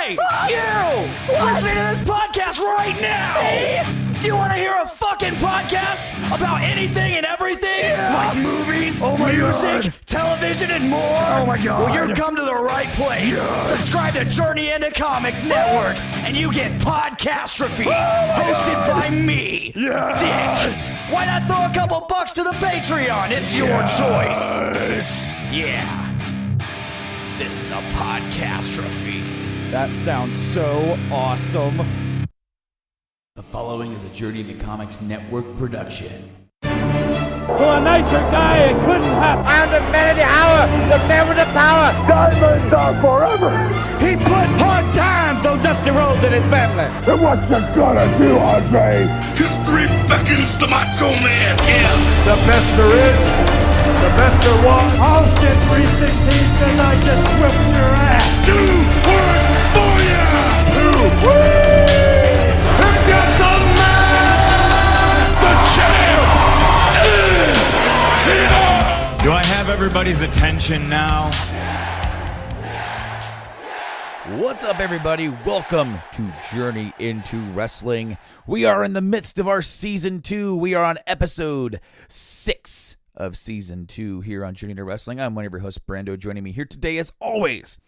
Hey! You! Listening to this podcast right now! Do you want to hear a fucking podcast about anything and everything? Yeah. Like movies, music, television, and more? Oh my God. Well, you've come to the right place. Yes. Subscribe to Journey into Comics Network, and you get Podcastrophe, hosted by me, Yes. Dick. Why not throw a couple bucks to the Patreon? It's your choice. Yeah. This is a Podcastrophe. That sounds so awesome. The following is a Journey into Comics Network production. To a nicer guy, it couldn't happen. I'm the man of the hour, the man with the power. Diamonds are forever. He put hard times on Dusty Rhodes and his family. And what you gonna do, Andre? History beckons the Macho Man. Yeah. The best there is, the best there was. Austin 316 says I just whipped your ass. 2 words for ya. 2, woo! Do I have everybody's attention now? What's up, everybody? Welcome to Journey into Wrestling. We are in the midst of our Season 2. We are on Episode 6 of Season 2 here on Journey into Wrestling. I'm one of your hosts, Brando. Joining me here today, as always,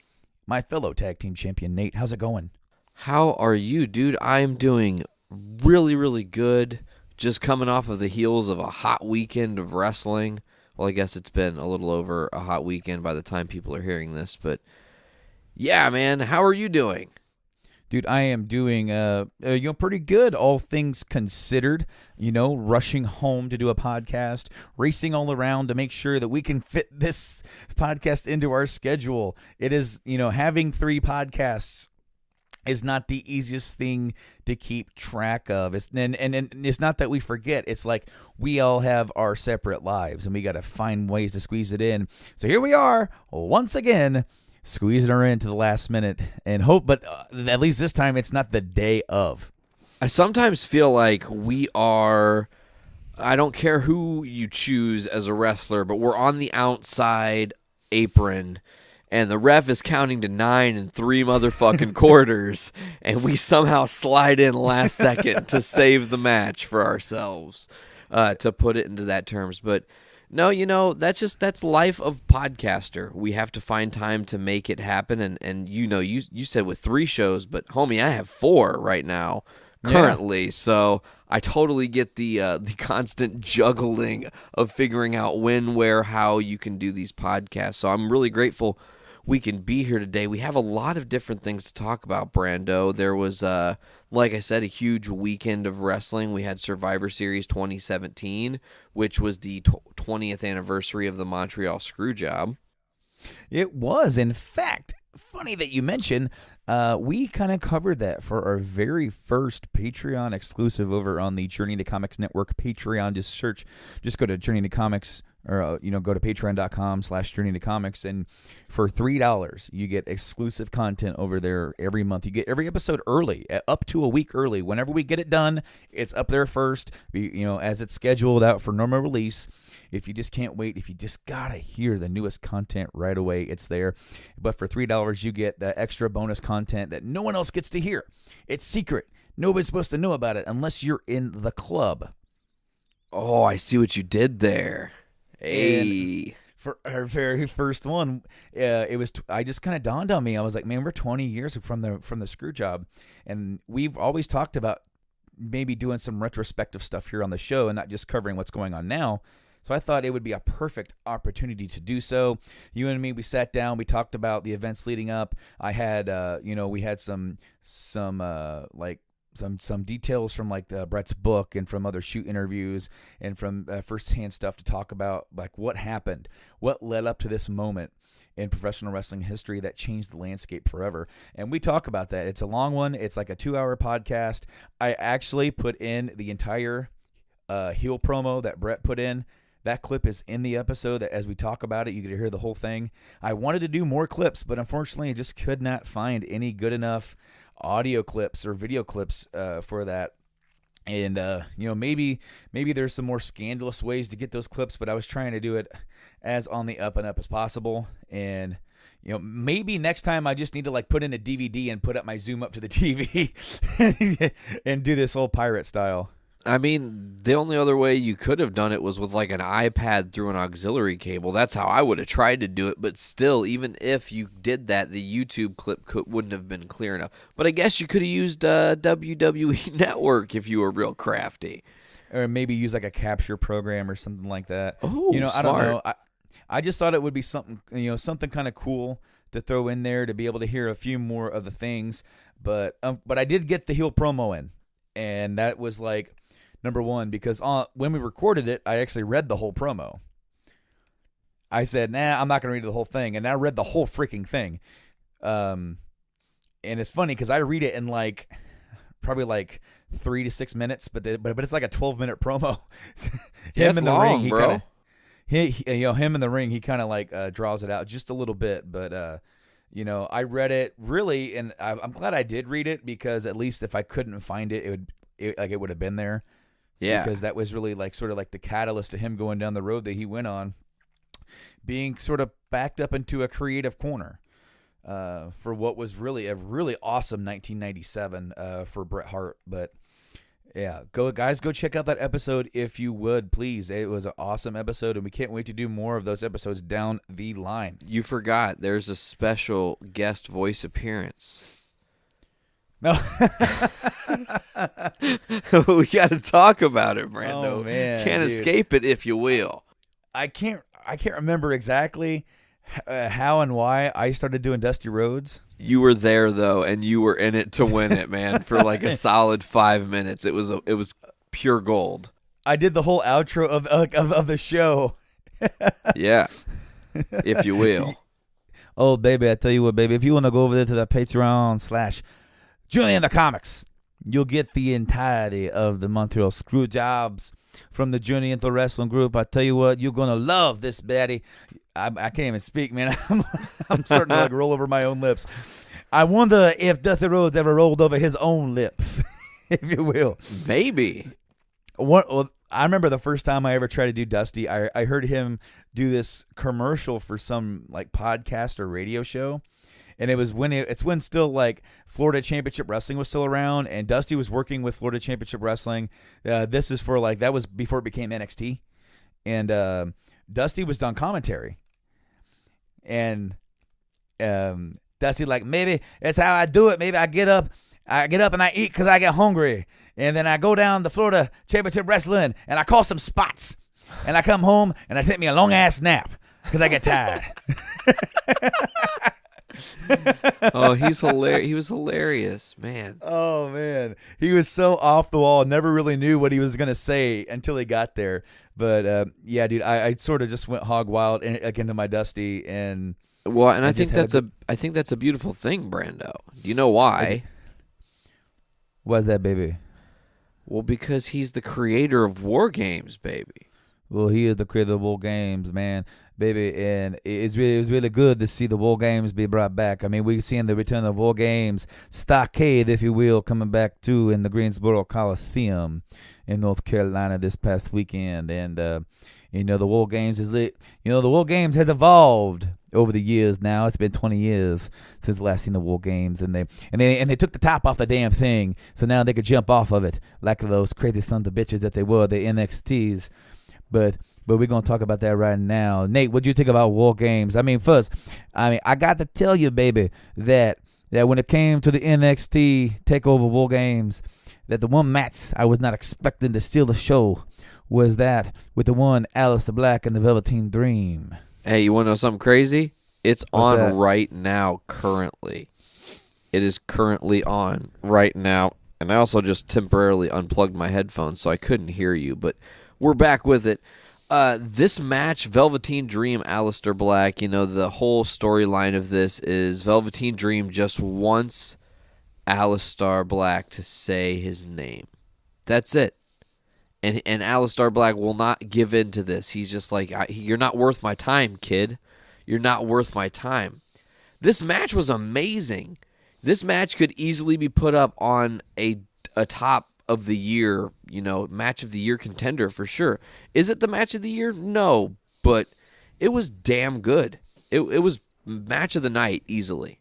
my fellow tag team champion, Nate. How's it going? How are you, dude? I'm doing really, really good. Just coming off of the heels of a hot weekend of wrestling. Well, I guess it's been a little over a hot weekend by the time people are hearing this, but yeah, man, how are you doing? Dude, I am doing pretty good, all things considered. Rushing home to do a podcast, racing all around to make sure that we can fit this podcast into our schedule. It is, having 3 podcasts is not the easiest thing to keep track of. And it's not that we forget. It's like we all have our separate lives, and we got to find ways to squeeze it in. So here we are, once again, squeezing her into the last minute and hope. But at least this time, it's not the day of. I sometimes feel like we are, I don't care who you choose as a wrestler, but we're on the outside apron, and the ref is counting to 9 in 3 motherfucking quarters, and we somehow slide in last second to save the match for ourselves, to put it into that terms. But no, that's life of podcaster. We have to find time to make it happen, and you said with 3 shows, but homie, I have 4 right now currently, yeah. So I totally get the constant juggling of figuring out when, where, how you can do these podcasts. So I'm really grateful we can be here today. We have a lot of different things to talk about, Brando. There was, like I said, a huge weekend of wrestling. We had Survivor Series 2017, which was the 20th anniversary of the Montreal Screwjob. It was. In fact, funny that you mention, we kind of covered that for our very first Patreon exclusive over on the Journey to Comics Network Patreon. Just go to Journey to Comics, or go to patreon.com/Journey to Comics, and for $3 you get exclusive content over there every month. You get every episode early, up to a week early. Whenever we get it done, it's up there first, as it's scheduled out for normal release. If you just can't wait, if you just gotta hear the newest content right away, it's there. But for $3 you get the extra bonus content that no one else gets to hear. It's secret. Nobody's supposed to know about it unless you're in the club. Oh, I see what you did there. Hey. And for our very first one, I just kind of dawned on me. I was like, man, we're 20 years from the screw job, and we've always talked about maybe doing some retrospective stuff here on the show and not just covering what's going on now. So I thought it would be a perfect opportunity to do so. You and me, we sat down, we talked about the events leading up. I had, we had some details from Brett's book and from other shoot interviews and from firsthand stuff to talk about what happened, what led up to this moment in professional wrestling history that changed the landscape forever. And we talk about that. It's a long one. It's like a 2-hour podcast. I actually put in the entire heel promo that Brett put in. That clip is in the episode. As we talk about it, you get to hear the whole thing. I wanted to do more clips, but unfortunately I just could not find any good enough audio clips or video clips for that. And maybe there's some more scandalous ways to get those clips, but I was trying to do it as on the up and up as possible. And maybe next time I just need to like put in a DVD and put up my zoom up to the TV and do this whole pirate style. I mean, the only other way you could have done it was with like an iPad through an auxiliary cable. That's how I would have tried to do it. But still, even if you did that, the YouTube clip wouldn't have been clear enough. But I guess you could have used WWE Network if you were real crafty. Or maybe use like a capture program or something like that. Oh, I don't smart. know. I just thought it would be something, something kind of cool to throw in there to be able to hear a few more of the things. But I did get the heel promo in, and that was like number one because when we recorded it, I actually read the whole promo. I said, nah, I'm not going to read the whole thing, and I read the whole freaking thing. And it's funny because I read it in like probably like 3 to 6 minutes, but it's like a 12-minute promo. Yeah, it's long, ring, bro. Him in the ring, he kind of like draws it out just a little bit, but I read it really, and I'm glad I did read it because at least if I couldn't find it, it would have been there. Yeah, because that was really like sort of like the catalyst to him going down the road that he went on, being sort of backed up into a creative corner for what was really a really awesome 1997 for Bret Hart. But yeah, go check out that episode if you would, please. It was an awesome episode, and we can't wait to do more of those episodes down the line. You forgot there's a special guest voice appearance. No, we got to talk about it, Brando. Oh, man, can't dude. escape it, if you will. I can't remember exactly how and why I started doing Dusty Rhodes. You were there though, and you were in it to win it, man. For like a solid 5 minutes, it was pure gold. I did the whole outro of the show. Yeah, if you will. Oh, baby, I tell you what, baby, if you want to go over there to the Patreon/Julian the Comics, you'll get the entirety of the Montreal Screwjobs from the Journey into Wrestling group. I tell you what, you're going to love this, baddie. I can't even speak, man. I'm starting to like roll over my own lips. I wonder if Dusty Rhodes ever rolled over his own lips, if you will. Maybe. I remember the first time I ever tried to do Dusty, I heard him do this commercial for some like podcast or radio show. And it was when still like Florida Championship Wrestling was still around, and Dusty was working with Florida Championship Wrestling. This is for like, that was before it became NXT. And Dusty was done commentary. And Dusty like, maybe it's how I do it. Maybe I get up and I eat because I get hungry. And then I go down to Florida Championship Wrestling and I call some spots. And I come home and I take me a long ass nap because I get tired. Oh, he's hilarious. He was hilarious, man. Oh, man. He was so off the wall. Never really knew what he was going to say until he got there. But, yeah, dude, I sort of just went hog wild into my Dusty. And well, and I think that's a beautiful thing, Brando. Do you know why? Why's that, baby? Well, because he's the creator of War Games, baby. Well, he is the creator of War Games, man, baby, and it was really good to see the War Games be brought back. I mean, we're seeing the return of War Games, Starrcade, if you will, coming back too in the Greensboro Coliseum in North Carolina this past weekend, and the War Games is lit. The War Games has evolved over the years. Now it's been 20 years since last seen the War Games, and they took the top off the damn thing, so now they could jump off of it like those crazy sons of bitches that they were, the NXTs. But we're going to talk about that right now. Nate, what do you think about War Games? I mean, first, I got to tell you, baby, that when it came to the NXT TakeOver War Games, that the one match I was not expecting to steal the show was that with the one Aleister Black and the Velveteen Dream. Hey, you want to know something crazy? It's What's on that? right now, currently. It is currently on right now. And I also just temporarily unplugged my headphones, so I couldn't hear you, but we're back with it. This match, Velveteen Dream, Aleister Black, the whole storyline of this is Velveteen Dream just wants Aleister Black to say his name. That's it. And Aleister Black will not give in to this. He's just like, you're not worth my time, kid. You're not worth my time. This match was amazing. This match could easily be put up on a top of the year, match of the year contender for sure. Is it the match of the year? No, but it was damn good. It was match of the night easily.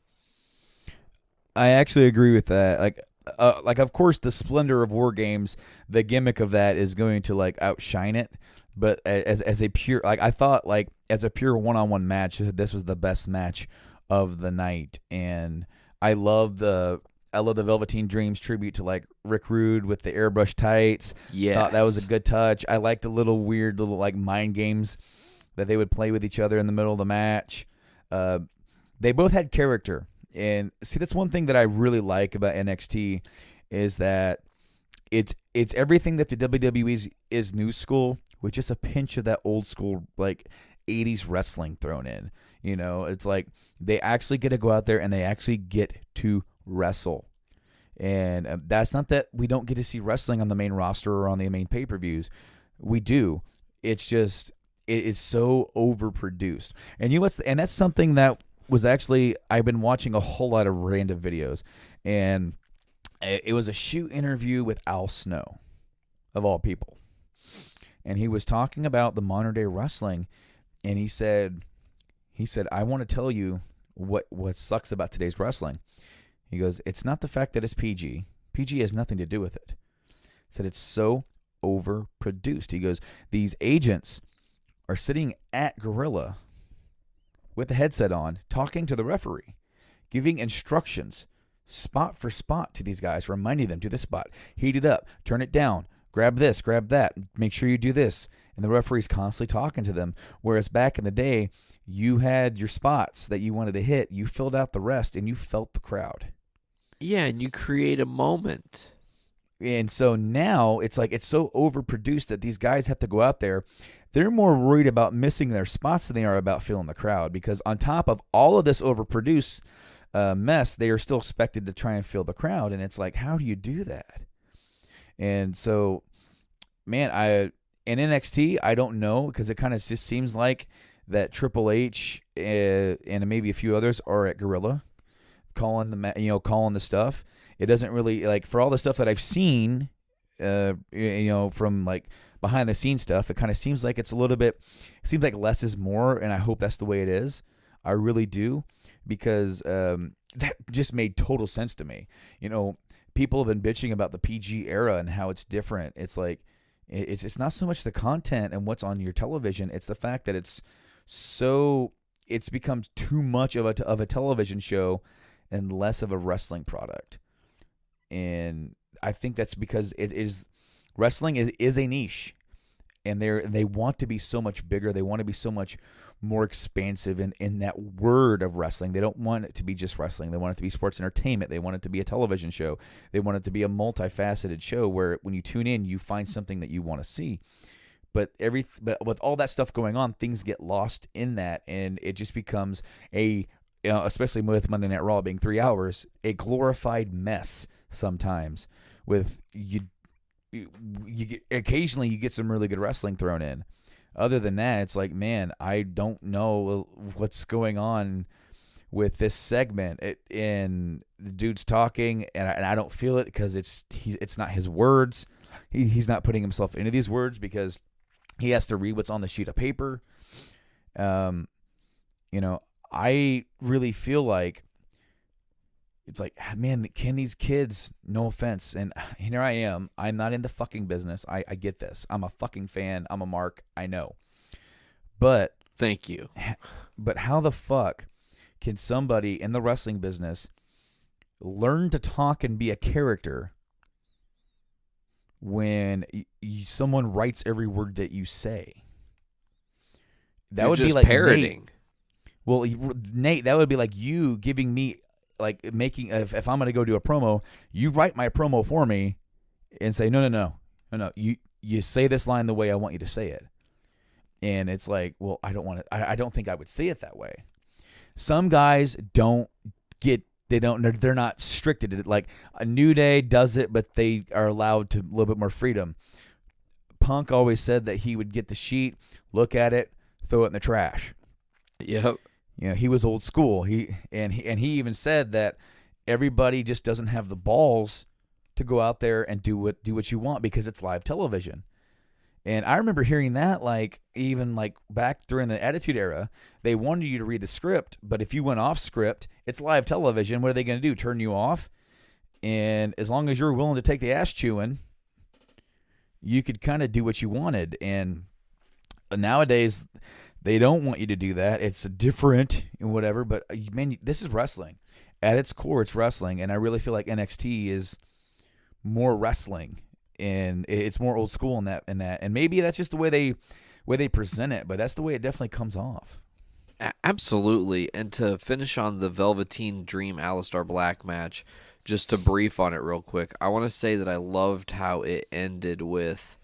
I actually agree with that. Like of course, the splendor of War Games, the gimmick of that is going to like outshine it. But as a pure, like I thought, like as a pure one-on-one match, this was the best match of the night, and I love the Velveteen Dreams tribute to like Rick Rude with the airbrush tights. Yes. Thought that was a good touch. I liked the little weird little like mind games that they would play with each other in the middle of the match. They both had character. And see, that's one thing that I really like about NXT is that it's everything that the WWE is new school with just a pinch of that old school like 80s wrestling thrown in. You know, it's like they actually get to go out there and they actually get to wrestle. And that's not that we don't get to see wrestling on the main roster or on the main pay-per-views. We do. It's just it is so overproduced. And and that's something that was actually, I've been watching a whole lot of random videos, and it was a shoot interview with Al Snow, of all people. And he was talking about the modern day wrestling, and he said, I want to tell you what sucks about today's wrestling. He goes, it's not the fact that it's PG. PG has nothing to do with it. He said it's so overproduced. He goes, these agents are sitting at Gorilla with the headset on, talking to the referee, giving instructions spot for spot to these guys, reminding them, do this spot, heat it up, turn it down, grab this, grab that, make sure you do this. And the referee's constantly talking to them. Whereas back in the day, you had your spots that you wanted to hit, you filled out the rest, and you felt the crowd. Yeah, and you create a moment. And so now it's like it's so overproduced that these guys have to go out there. They're more worried about missing their spots than they are about feeling the crowd, because on top of all of this overproduced mess, they are still expected to try and feel the crowd. And it's like, how do you do that? And so, man, in NXT, I don't know, because it kind of just seems like that Triple H and maybe a few others are at Gorilla calling the stuff. It doesn't really, like, for all the stuff that I've seen, from like behind the scenes stuff, it kind of seems like it's a little bit, it seems like less is more, and I hope that's the way it is. I really do, because that just made total sense to me. You know, people have been bitching about the PG era and how it's different. It's like, it's not so much the content and what's on your television, it's the fact that it's becomes too much of a television show and less of a wrestling product. And I think that's because wrestling is a niche, and they want to be so much bigger. They want to be so much more expansive in that word of wrestling. They don't want it to be just wrestling. They want it to be sports entertainment. They want it to be a television show. They want it to be a multifaceted show where when you tune in, you find something that you want to see. But with all that stuff going on, things get lost in that, and it just becomes especially with Monday Night Raw being 3 hours, a glorified mess sometimes. With you get, occasionally you get some really good wrestling thrown in. Other than that, it's like, man, I don't know what's going on with this segment. And the dude's talking, and I don't feel it because it's not his words. He's not putting himself into these words because he has to read what's on the sheet of paper. I really feel like it's like, man, can these kids, no offense, and here I am, I'm not in the fucking business. I get this. I'm a fucking fan. I'm a mark. I know. But thank you. But how the fuck can somebody in the wrestling business learn to talk and be a character when someone writes every word that you say? That would be like parroting. Nate. Well, Nate, that would be like you giving me, like, making, if I'm going to go do a promo, you write my promo for me and say, no, you say this line the way I want you to say it. And it's like, well, I don't think I would say it that way. Some guys they're not strict. Like, a New Day does it, but they are allowed to a little bit more freedom. Punk always said that he would get the sheet, look at it, throw it in the trash. Yep. You know, he was old school. He even said that everybody just doesn't have the balls to go out there and do what you want because it's live television. And I remember hearing that, like, even like back during the Attitude Era, they wanted you to read the script, but if you went off script, it's live television. What are they going to do? Turn you off? And as long as you're willing to take the ass chewing, you could kind of do what you wanted. And nowadays, they don't want you to do that. It's different and whatever, but man, this is wrestling. At its core, it's wrestling, and I really feel like NXT is more wrestling, and it's more old school in that. And maybe that's just the way they present it, but that's the way it definitely comes off. Absolutely. And to finish on the Velveteen Dream Aleister Black match, just to brief on it real quick, I want to say that I loved how it ended with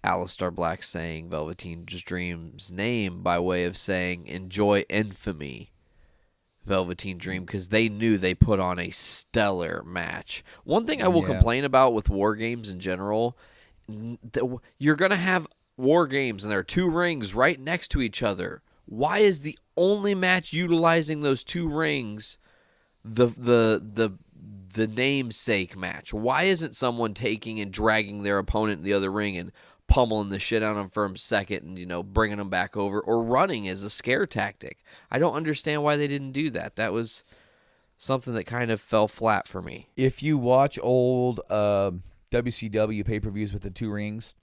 Aleister Black saying Velveteen Dream's name by way of saying, enjoy infamy, Velveteen Dream, because they knew they put on a stellar match. One thing I will complain about with War Games in general, you're going to have War Games and there are two rings right next to each other. Why is the only match utilizing those two rings the namesake match? Why isn't someone taking and dragging their opponent in the other ring and pummeling the shit out of them for a second and, you know, bringing them back over, or running as a scare tactic? I don't understand why they didn't do that. That was something that kind of fell flat for me. If you watch old WCW pay-per-views with the two rings,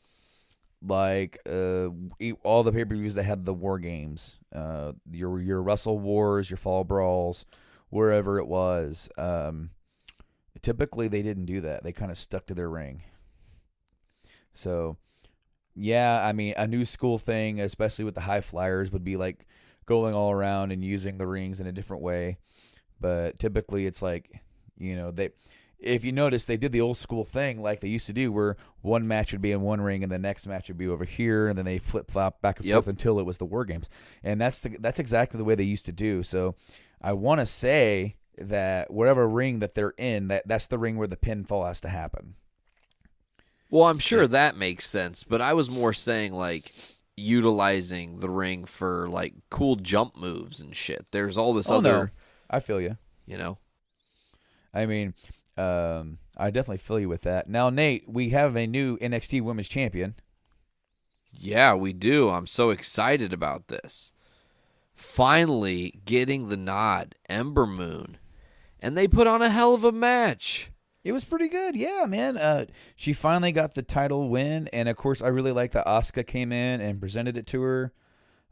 like all the pay-per-views that had the War Games, your Wrestle Wars, your Fall Brawls, wherever it was, typically they didn't do that. They kind of stuck to their ring. So, yeah, I mean, a new school thing, especially with the high flyers, would be like going all around and using the rings in a different way. But typically it's like, you know, if you notice, they did the old school thing like they used to do, where one match would be in one ring and the next match would be over here, and then they flip-flop back and forth until it was the War Games. And that's exactly the way they used to do. So I want to say that whatever ring that they're in, that's the ring where the pinfall has to happen. Well, I'm sure that makes sense, but I was more saying, like, utilizing the ring for, like, cool jump moves and shit. There's all this other... No. I feel you. You know? I mean, I definitely feel you with that. Now, Nate, we have a new NXT Women's Champion. Yeah, we do. I'm so excited about this. Finally getting the nod, Ember Moon. And they put on a hell of a match. It was pretty good, yeah, man. She finally got the title win, and of course, I really like that Asuka came in and presented it to her.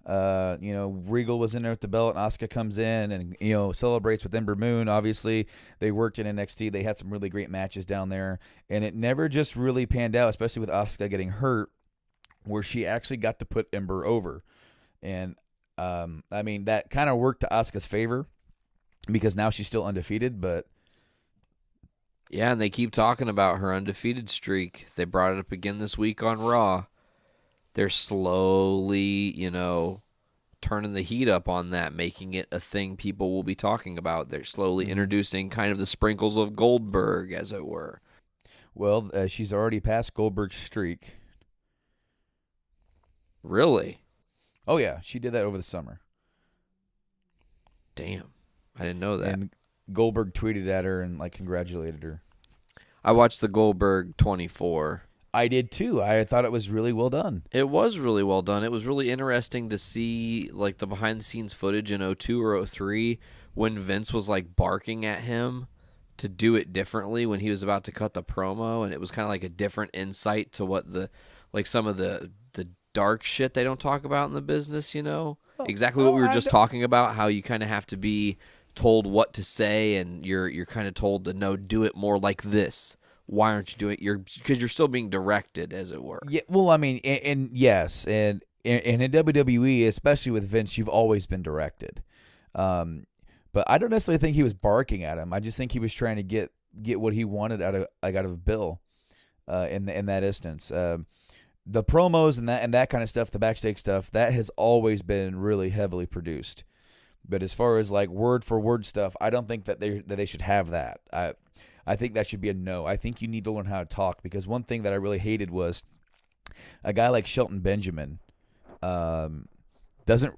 You know, Regal was in there with the belt, and Asuka comes in and, you know, celebrates with Ember Moon. Obviously, they worked in NXT. They had some really great matches down there, and it never just really panned out, especially with Asuka getting hurt, where she actually got to put Ember over. And, I mean, that kind of worked to Asuka's favor because now she's still undefeated, but... Yeah, and they keep talking about her undefeated streak. They brought it up again this week on Raw. They're slowly, you know, turning the heat up on that, making it a thing people will be talking about. They're slowly introducing kind of the sprinkles of Goldberg, as it were. Well, she's already passed Goldberg's streak. Really? Oh, yeah. She did that over the summer. Damn. I didn't know that. And Goldberg tweeted at her and, like, congratulated her. I watched the Goldberg 24. I did, too. I thought it was really well done. It was really well done. It was really interesting to see, like, the behind-the-scenes footage in 02 or 03 when Vince was, like, barking at him to do it differently when he was about to cut the promo, and it was kind of like a different insight to what some of the dark shit they don't talk about in the business, you know? Exactly what we were just talking about, how you kind of have to be told what to say, and you're kind of told to no, do it more like this. Why aren't you doing it? Because you're still being directed, as it were. Yeah, well, I mean, and yes, and in WWE, especially with Vince, you've always been directed. But I don't necessarily think he was barking at him. I just think he was trying to get what he wanted out of Bill, in that instance. The promos and that kind of stuff, the backstage stuff, that has always been really heavily produced. But as far as like word for word stuff, I don't think that they should have that. I think that should be a no. I think you need to learn how to talk, because one thing that I really hated was a guy like Shelton Benjamin.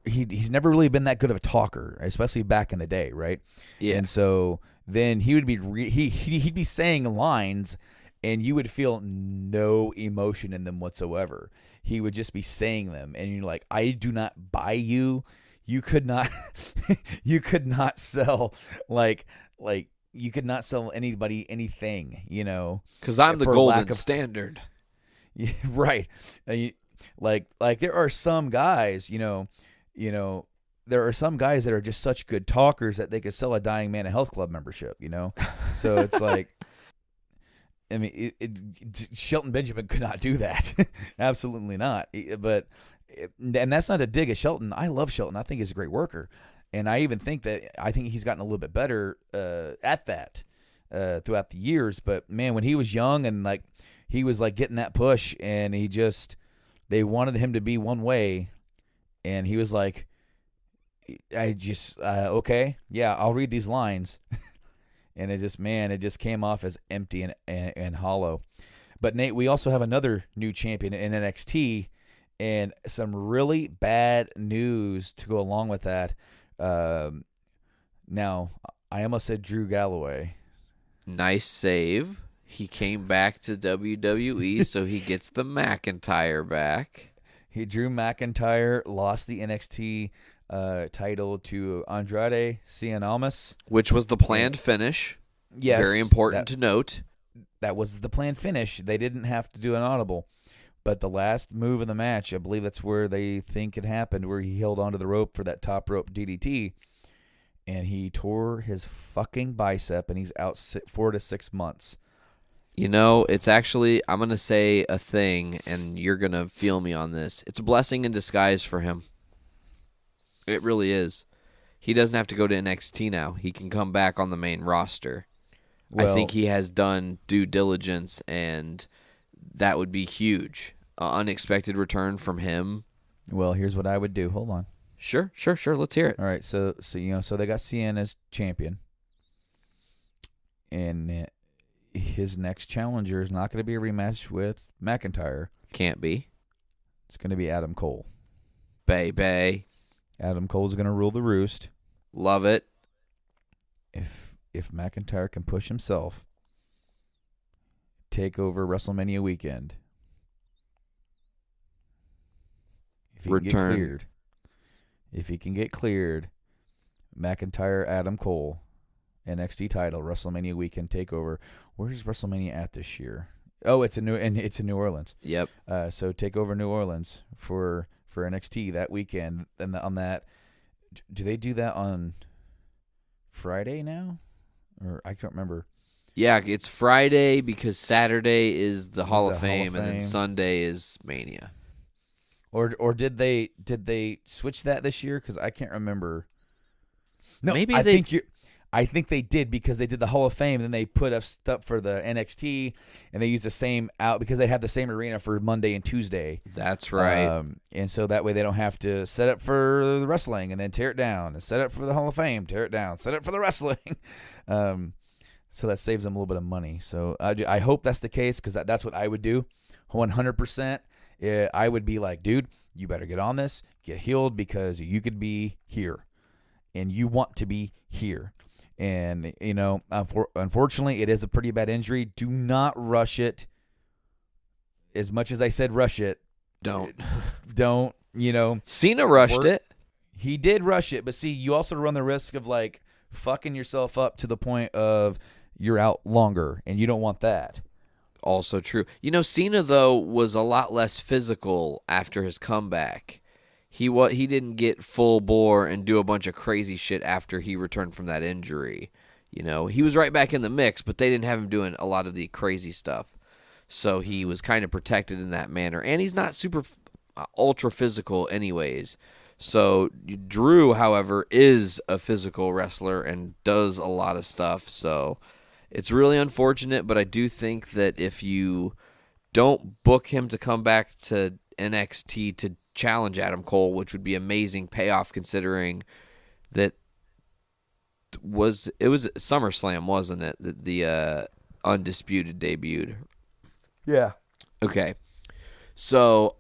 He's never really been that good of a talker, especially back in the day, right? Yeah. And so then he would be he'd be saying lines, and you would feel no emotion in them whatsoever. He would just be saying them, and you're like, I do not buy you. You could not, you could not sell like you could not sell anybody anything, Because I'm the golden standard. Yeah, right. Like there are some guys, there are some guys that are just such good talkers that they could sell a dying man a health club membership, So it's like, I mean, Shelton Benjamin could not do that. Absolutely not. But, and that's not a dig at Shelton. I love Shelton. I think he's a great worker. And I even think he's gotten a little bit better at that throughout the years. But, man, when he was young and, like, he was, like, getting that push and they wanted him to be one way. And he was like, okay, yeah, I'll read these lines. And it just came off as empty and hollow. But, Nate, we also have another new champion in NXT, and some really bad news to go along with that. Now, I almost said Drew Galloway. Nice save. He came back to WWE, so he gets the McIntyre back. Drew McIntyre lost the NXT title to Andrade Cien Almas, which was the planned finish. Yes, very important to note. That was the planned finish. They didn't have to do an audible, but the last move of the match, I believe that's where they think it happened, where he held onto the rope for that top rope DDT, and he tore his fucking bicep, and he's out 4 to 6 months. It's actually, I'm going to say a thing, and you're going to feel me on this. It's a blessing in disguise for him. It really is. He doesn't have to go to NXT now. He can come back on the main roster. Well, I think he has done due diligence, and that would be huge. Unexpected return from him. Well, here's what I would do. Hold on. Sure. Let's hear it. All right. So they got Cien as champion, and his next challenger is not going to be a rematch with McIntyre. Can't be. It's going to be Adam Cole. Bay. Adam Cole's going to rule the roost. Love it. If McIntyre can push himself, take over WrestleMania weekend. If he can get cleared, McIntyre, Adam Cole, NXT title, WrestleMania weekend takeover. Where's WrestleMania at this year? Oh, it's in New Orleans. Yep. So take over New Orleans for NXT that weekend. And on that, do they do that on Friday now? Or I can't remember. Yeah, it's Friday because Saturday is the Hall of Fame, and then Sunday is Mania. Or did they switch that this year? Because I can't remember. No, maybe I think they did, because they did the Hall of Fame, and then they put up stuff for the NXT, and they used the same out because they had the same arena for Monday and Tuesday. That's right. And so that way they don't have to set up for the wrestling and then tear it down, and set up for the Hall of Fame, tear it down, set up for the wrestling. So that saves them a little bit of money. So I hope that's the case, because that's what I would do, 100%. I would be like, dude, you better get on this, get healed, because you could be here, and you want to be here. And, unfortunately, it is a pretty bad injury. Do not rush it. As much as I said rush it. Don't. Cena rushed it. He did rush it. But, see, you also run the risk of, like, fucking yourself up to the point of you're out longer, and you don't want that. Also true. Cena, though, was a lot less physical after his comeback. He didn't get full bore and do a bunch of crazy shit after he returned from that injury. He was right back in the mix, but they didn't have him doing a lot of the crazy stuff. So he was kind of protected in that manner. And he's not super ultra physical anyways. So Drew, however, is a physical wrestler and does a lot of stuff. So it's really unfortunate, but I do think that if you don't book him to come back to NXT to challenge Adam Cole, which would be amazing payoff, considering that it was SummerSlam, wasn't it? The Undisputed debuted. Yeah. Okay. So,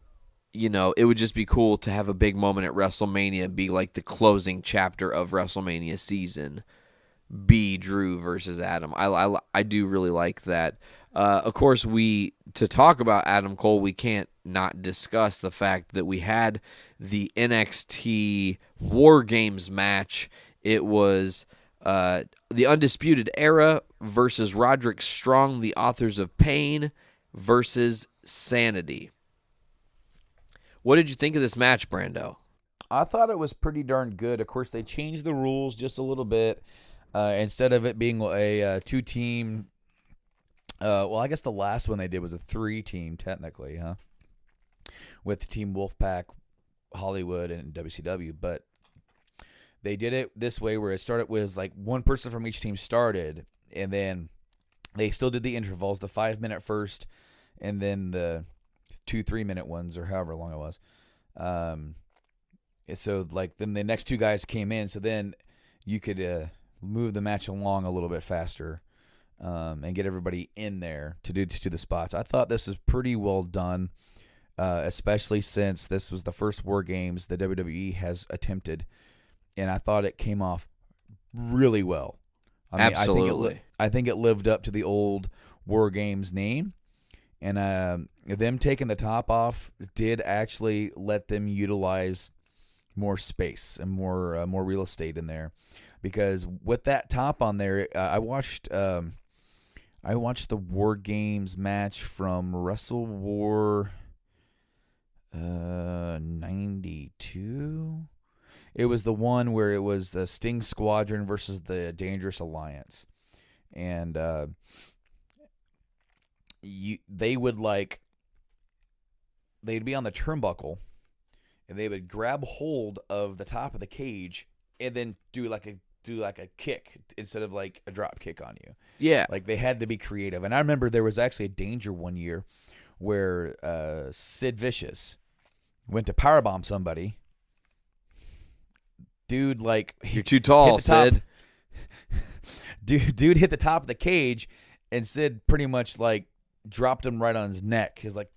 it would just be cool to have a big moment at WrestleMania, be like the closing chapter of WrestleMania season. be Drew versus Adam. I do really like that. Of course, to talk about Adam Cole, we can't not discuss the fact that we had the NXT War Games match. It was the Undisputed Era versus Roderick Strong, the Authors of Pain, versus Sanity. What did you think of this match, Brando? I thought it was pretty darn good. Of course, they changed the rules just a little bit. Instead of it being a two-team, well, I guess the last one they did was a three-team, technically, huh? With Team Wolfpack, Hollywood, and WCW. But they did it this way where it started with like one person from each team started, and then they still did the intervals, the 5-minute first, and then the 2 3-minute ones, or however long it was. So like then the next two guys came in, so then you could move the match along a little bit faster and get everybody in there to do the spots. I thought this was pretty well done, especially since this was the first War Games the WWE has attempted, and I thought it came off really well. I mean, Absolutely. I think it lived up to the old War Games name, and them taking the top off did actually let them utilize more space and more real estate in there, because with that top on there, I watched the War Games match from Wrestle War 92. It was the one where it was the Sting Squadron versus the Dangerous Alliance, and they'd be on the turnbuckle, and they would grab hold of the top of the cage and then do like a kick instead of like a drop kick on you. Yeah. Like they had to be creative. And I remember there was actually a danger one year where Sid Vicious went to powerbomb somebody. Dude, like, you're too tall, Sid. Dude hit the top of the cage, and Sid pretty much like dropped him right on his neck. He's like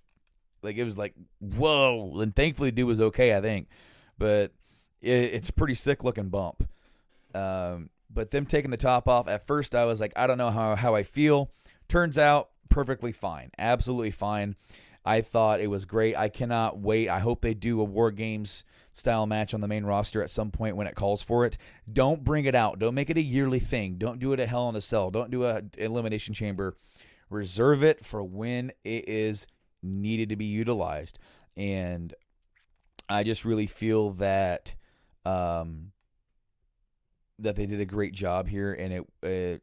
it was like, whoa. And thankfully, dude was okay, I think. But it's a pretty sick looking bump. But them taking the top off, at first I was like, I don't know how I feel. Turns out perfectly fine, absolutely fine. I thought it was great. I cannot wait. I hope they do a War Games style match on the main roster at some point when it calls for it. Don't bring it out. Don't make it a yearly thing. Don't do it at Hell in a Cell. Don't do a Elimination Chamber. Reserve it for when it is needed to be utilized. And I just really feel that that they did a great job here, and it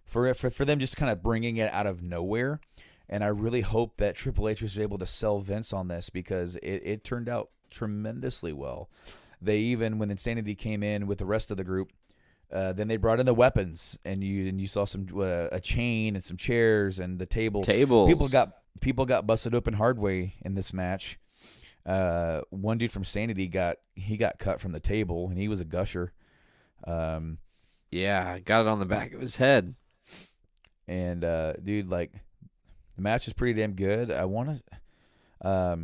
for them just kind of bringing it out of nowhere. And I really hope that Triple H was able to sell Vince on this, because it turned out tremendously well. They even, when Insanity came in with the rest of the group, then they brought in the weapons, and you saw some a chain and some chairs and the tables. People got busted open hard way in this match. One dude from Sanity got cut from the table, and he was a gusher. Yeah, got it on the back of his head. And dude, like, the match is pretty damn good. I want to.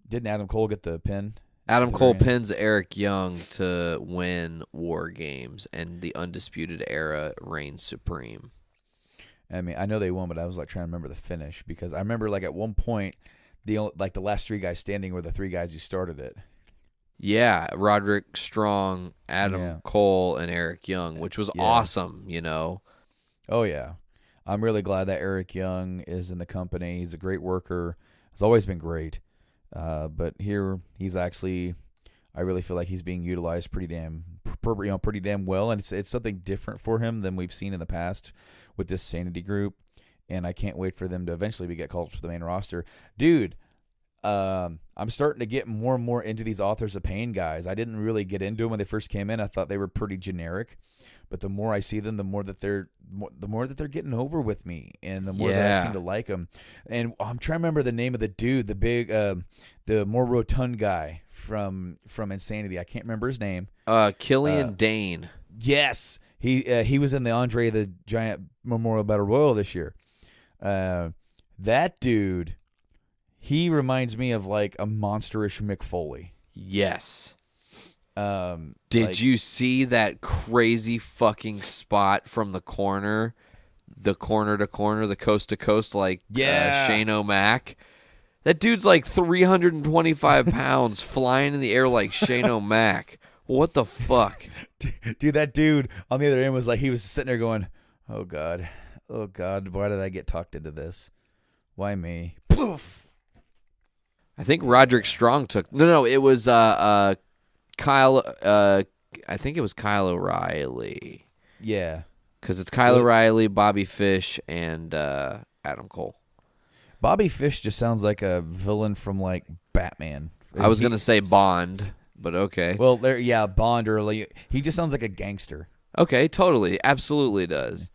Didn't Adam Cole get the pin? Adam Cole pins Eric Young to win War Games, and the Undisputed Era reigns supreme. I mean, I know they won, but I was like trying to remember the finish, because I remember like at one point the last three guys standing were the three guys who started it. Yeah, Roderick Strong, Adam Cole, and Eric Young, which was awesome, you know. Oh, yeah. I'm really glad that Eric Young is in the company. He's a great worker. He's always been great. But here he's actually, I really feel like he's being utilized pretty damn well, and it's something different for him than we've seen in the past with this Sanity group. And I can't wait for them to eventually get called to the main roster. Dude, I'm starting to get more and more into these Authors of Pain guys. I didn't really get into them when they first came in. I thought they were pretty generic. But the more I see them, the more that they're getting over with me, and the more that I seem to like them. And I'm trying to remember the name of the dude, the big, the more rotund guy from Insanity. I can't remember his name. Killian Dane. Yes, he was in the Andre the Giant Memorial Battle Royal this year. That dude, he reminds me of like a monsterish Mick Foley. Yes. Did you see that crazy fucking spot from the corner to corner, the coast to coast, like Shane O'Mac? That dude's like 325 pounds flying in the air like Shane O'Mac. What the fuck? Dude, that dude on the other end was like, he was sitting there going, oh, God, why did I get talked into this? Why me? Poof. I think Roderick Strong took... No, it was Kyle... I think it was Kyle O'Reilly. Yeah. Because it's Kyle O'Reilly, Bobby Fish, and Adam Cole. Bobby Fish just sounds like a villain from, like, Batman. I was going to say Bond, but okay. Well, Bond early. He just sounds like a gangster. Okay, totally. Absolutely does.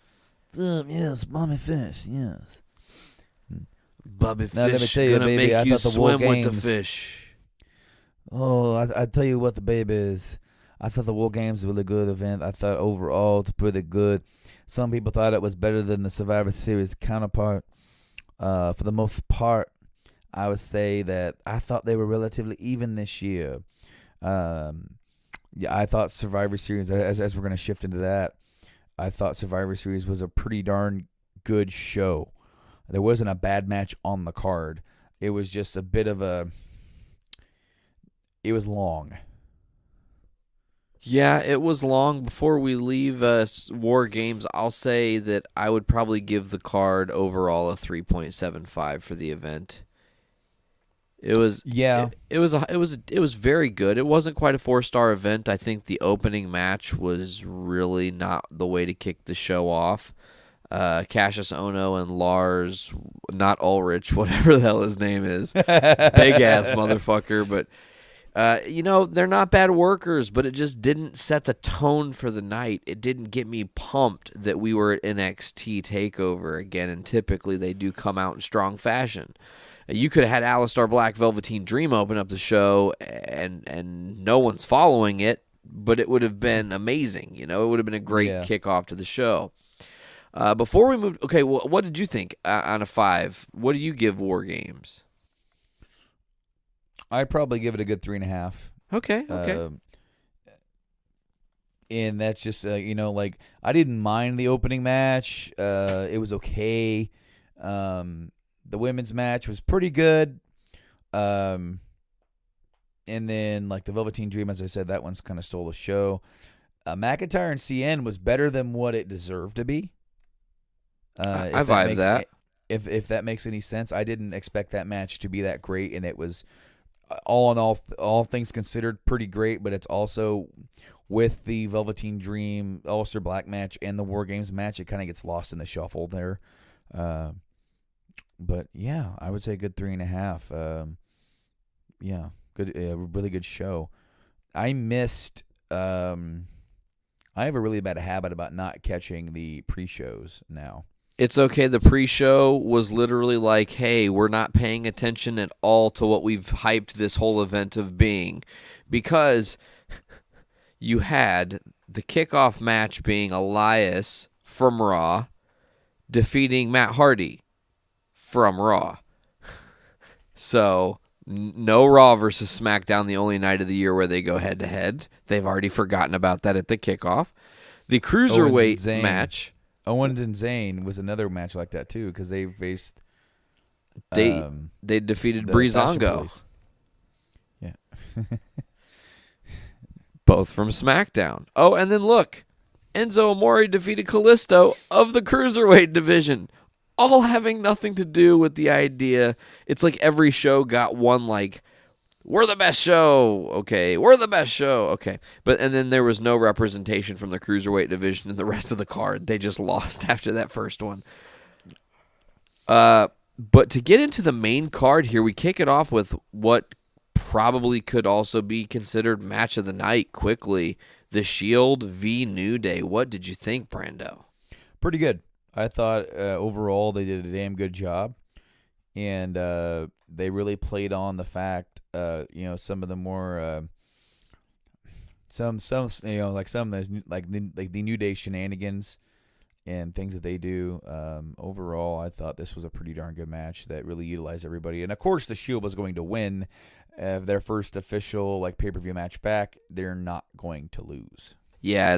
Yes, Bobby Fish, yes. Bobby Now, let me Fish tell you, gonna baby, I make you thought the War swim with the Games- fish. Oh, I tell you what, the baby is. I thought the War Games was a really good event. I thought overall it's pretty good. Some people thought it was better than the Survivor Series counterpart. For the most part, I would say that I thought they were relatively even this year. I thought Survivor Series, as we're going to shift into that, I thought Survivor Series was a pretty darn good show. There wasn't a bad match on the card. It was just a bit of a... It was long. Yeah, it was long. Before we leave War Games, I'll say that I would probably give the card overall a 3.75 for the event. It was It was very good. It wasn't quite a 4-star event. I think the opening match was really not the way to kick the show off. Cassius Ohno and Lars, not Ulrich, whatever the hell his name is, big ass motherfucker, but they're not bad workers, but it just didn't set the tone for the night. It didn't get me pumped that we were at NXT TakeOver again, and typically they do come out in strong fashion. You could have had Aleister Black, Velveteen Dream open up the show, and no one's following it, but it would have been amazing. It would have been a great kickoff to the show. Before we move, okay, well, what did you think on a 5? What do you give War Games? I'd probably give it a good 3.5. Okay. And that's just, I didn't mind the opening match. It was okay. The women's match was pretty good. And then, the Velveteen Dream, as I said, that one's kind of stole the show. McIntyre and CN was better than what it deserved to be. I vibe that. If that makes any sense. I didn't expect that match to be that great, and it was... all in all things considered, pretty great, but it's also with the Velveteen Dream Aleister Black match and the War Games match, it kind of gets lost in the shuffle there. But yeah, I would say a good 3.5. Good, really good show. I missed. I have a really bad habit about not catching the pre-shows now. It's okay. The pre-show was literally like, hey, we're not paying attention at all to what we've hyped this whole event of being. Because you had the kickoff match being Elias from Raw defeating Matt Hardy from Raw. So, no Raw versus SmackDown, the only night of the year where they go head-to-head. They've already forgotten about that at the kickoff. The Cruiserweight match... Owens and Zayn was another match like that too, because they faced. They defeated Breezango. Yeah. Both from SmackDown. Oh, and then look, Enzo Amore defeated Kalisto of the Cruiserweight division, all having nothing to do with the idea. It's like every show got one we're the best show. Okay. We're the best show. Okay. And then there was no representation from the Cruiserweight division in the rest of the card. They just lost after that first one. But to get into the main card here, we kick it off with what probably could also be considered match of the night quickly. The Shield v New Day. What did you think, Brando? Pretty good. I thought overall they did a damn good job. And they really played on the fact, some of the more, some of those the New Day shenanigans and things that they do. Overall, I thought this was a pretty darn good match that really utilized everybody. And of course, the Shield was going to win, their first official like pay-per-view match back, they're not going to lose. Yeah,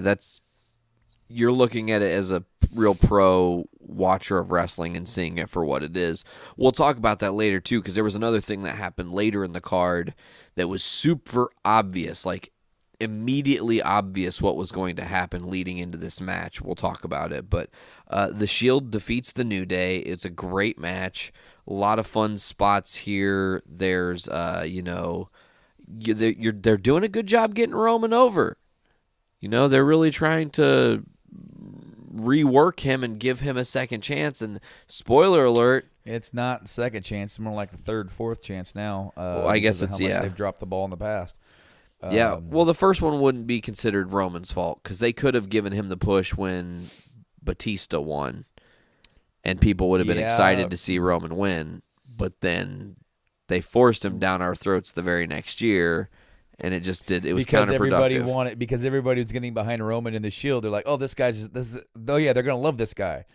you're looking at it as a real pro watcher of wrestling and seeing it for what it is. We'll talk about that later, too, because there was another thing that happened later in the card that was super obvious, like immediately obvious what was going to happen leading into this match. We'll talk about it. But the Shield defeats the New Day. It's a great match. A lot of fun spots here. There's, they're doing a good job getting Roman over. They're really trying to rework him and give him a second chance. And spoiler alert, it's not second chance; it's more like the third, fourth chance now. Well, I guess it's they've dropped the ball in the past. Well, the first one wouldn't be considered Roman's fault because they could have given him the push when Batista won, and people would have been excited to see Roman win. But then they forced him down our throats the very next year. And it just did. It was because counterproductive. Because everybody was getting behind Roman in the Shield. They're like, "Oh, they're going to love this guy."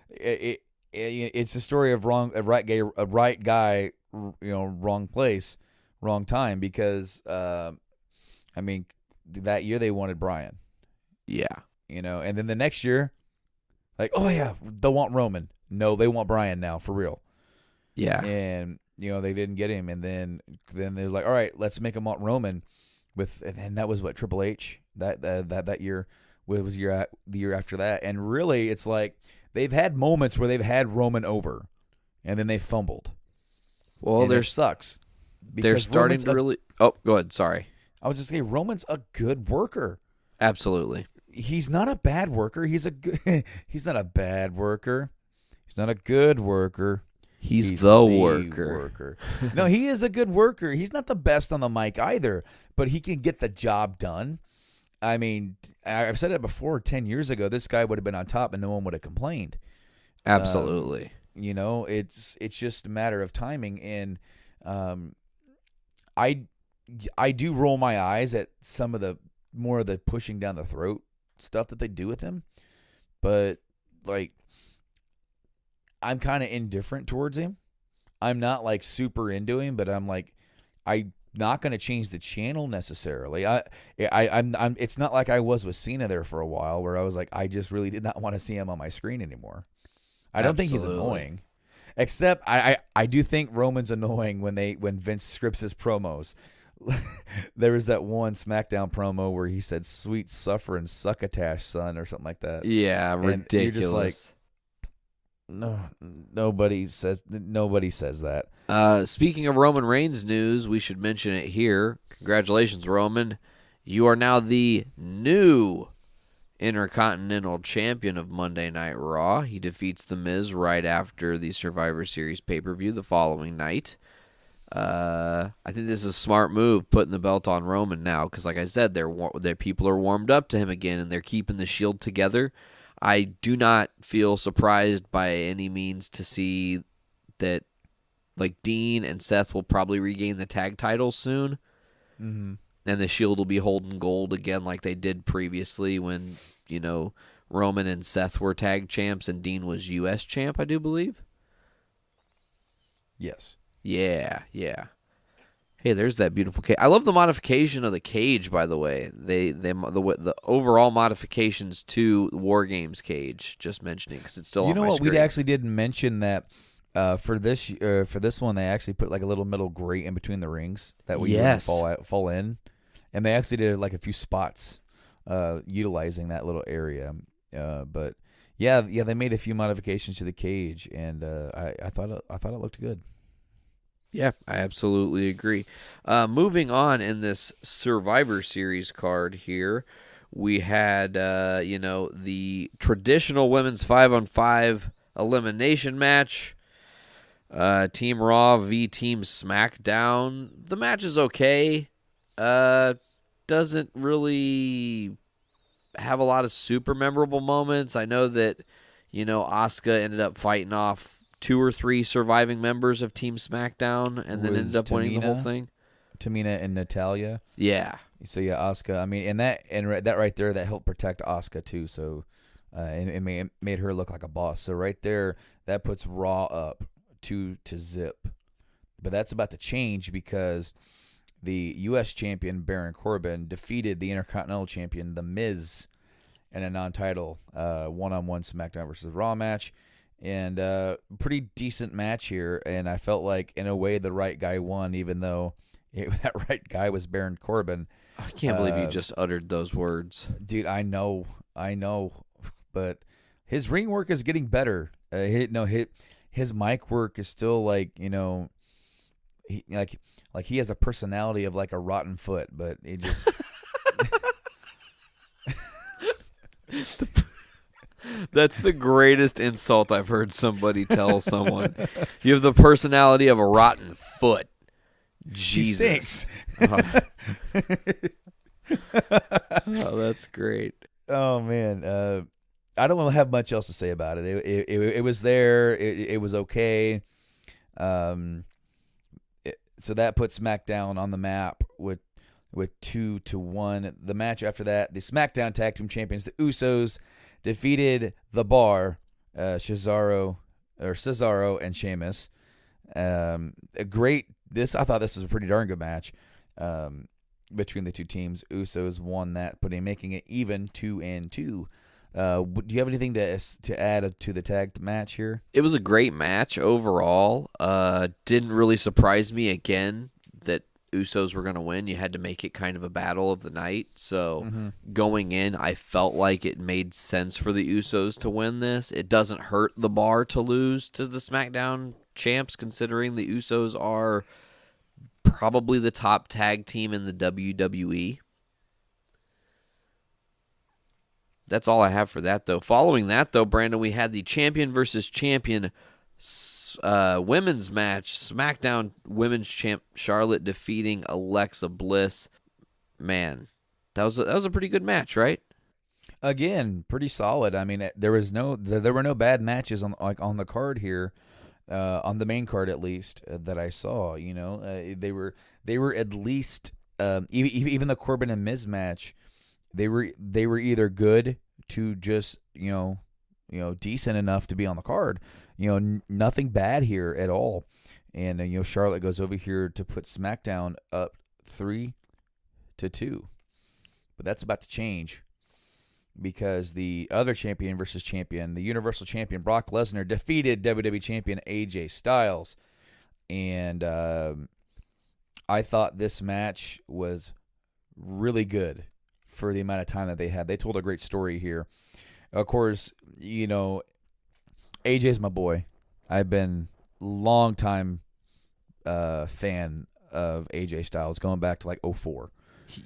It's a story of a right guy, wrong place, wrong time. Because that year they wanted Bryan. Yeah. And then the next year, like, oh yeah, they want Roman. No, they want Bryan now for real. Yeah. And they didn't get him, and then they was like, all right, let's make him want Roman. And that was what Triple H that year was the year after that, and really it's like they've had moments where they've had Roman over, and then they fumbled. Well, there sucks. They're starting to really. Oh, go ahead. Sorry. I was just saying Roman's a good worker. Absolutely. He's not a bad worker. He's not a bad worker. He's not a good worker. He's the worker. No, he is a good worker. He's not the best on the mic either, but he can get the job done. I mean, I've said it before, 10 years ago, this guy would have been on top and no one would have complained. Absolutely. It's just a matter of timing. And I do roll my eyes at some of the more of the pushing down the throat stuff that they do with him. But, like, I'm kind of indifferent towards him. I'm not like super into him, but I'm like, I'm not going to change the channel necessarily. I'm. It's not like I was with Cena there for a while, where I was like, I just really did not want to see him on my screen anymore. I don't think he's annoying, except I do think Roman's annoying when Vince scripts his promos. There was that one SmackDown promo where he said "sweet suffering succotash, son" or something like that. Yeah, and ridiculous. You're just like, no, nobody says that. Speaking of Roman Reigns news, we should mention it here. Congratulations, Roman. You are now the new Intercontinental Champion of Monday Night Raw. He defeats The Miz right after the Survivor Series pay-per-view the following night. I think this is a smart move, putting the belt on Roman now, because like I said, their people are warmed up to him again, and they're keeping the Shield together. I do not feel surprised by any means to see that, like, Dean and Seth will probably regain the tag titles soon. Mm-hmm. And the Shield will be holding gold again like they did previously when, Roman and Seth were tag champs and Dean was U.S. champ, I do believe. Yes. Yeah. Hey, there's that beautiful cage. I love the modification of the cage, by the way. The overall modifications to War Games cage. Just mentioning because it's still on my what? screen. We actually didn't mention that for this one they actually put like a little metal grate in between the rings that way you wouldn't fall in, and they actually did like a few spots utilizing that little area. But yeah, they made a few modifications to the cage, and I thought it looked good. Yeah, I absolutely agree. Moving on in this Survivor Series card here, we had, the traditional women's 5-on-5 elimination match. Team Raw v Team SmackDown. The match is okay. Doesn't really have a lot of super memorable moments. I know that, Asuka ended up fighting off 2 or 3 surviving members of Team SmackDown, and then ended up winning the whole thing. Tamina and Natalya. Yeah. So yeah, Asuka. I mean, and that right there, that helped protect Asuka too. So, it made her look like a boss. So right there, that puts Raw up to zip. But that's about to change because the U.S. champion Baron Corbin defeated the Intercontinental champion The Miz in a non-title one-on-one SmackDown versus Raw match. And pretty decent match here. And I felt like, in a way, the right guy won, even though that right guy was Baron Corbin. I can't believe you just uttered those words. Dude, I know. But his ring work is getting better. His mic work is still like, he has a personality of like a rotten foot, but it just... That's the greatest insult I've heard somebody tell someone. You have the personality of a rotten foot. Jesus. Oh, that's great. Oh, man. I don't have much else to say about it. It was there. It was okay. So that put SmackDown on the map with 2-1. The match after that, the SmackDown Tag Team Champions, the Usos, defeated The Bar, Cesaro and Sheamus. I thought this was a pretty darn good match between the two teams. Usos won that, making it even 2-2. Do you have anything to add to the tag match here? It was a great match overall. Didn't really surprise me again that Usos were going to win. You had to make it kind of a battle of the night. So going in, I felt like it made sense for the Usos to win this. It doesn't hurt The Bar to lose to the SmackDown champs, considering the Usos are probably the top tag team in the WWE. That's all I have for that, though. Following that, though, Brandon, we had the champion versus champion women's match. SmackDown women's champ Charlotte defeating Alexa Bliss. Man, that was a pretty good match, right? Again, pretty solid. I mean, there were no bad matches on the card here, on the main card at least that I saw. They were at least even the Corbin and Miz match. They were either good to just decent enough to be on the card. Nothing bad here at all. And Charlotte goes over here to put SmackDown up 3-2. But that's about to change, because the other champion versus champion, the Universal Champion Brock Lesnar, defeated WWE Champion AJ Styles. And I thought this match was really good for the amount of time that they had. They told a great story here. Of course, AJ's my boy. I've been long time fan of AJ Styles, going back to like 2004.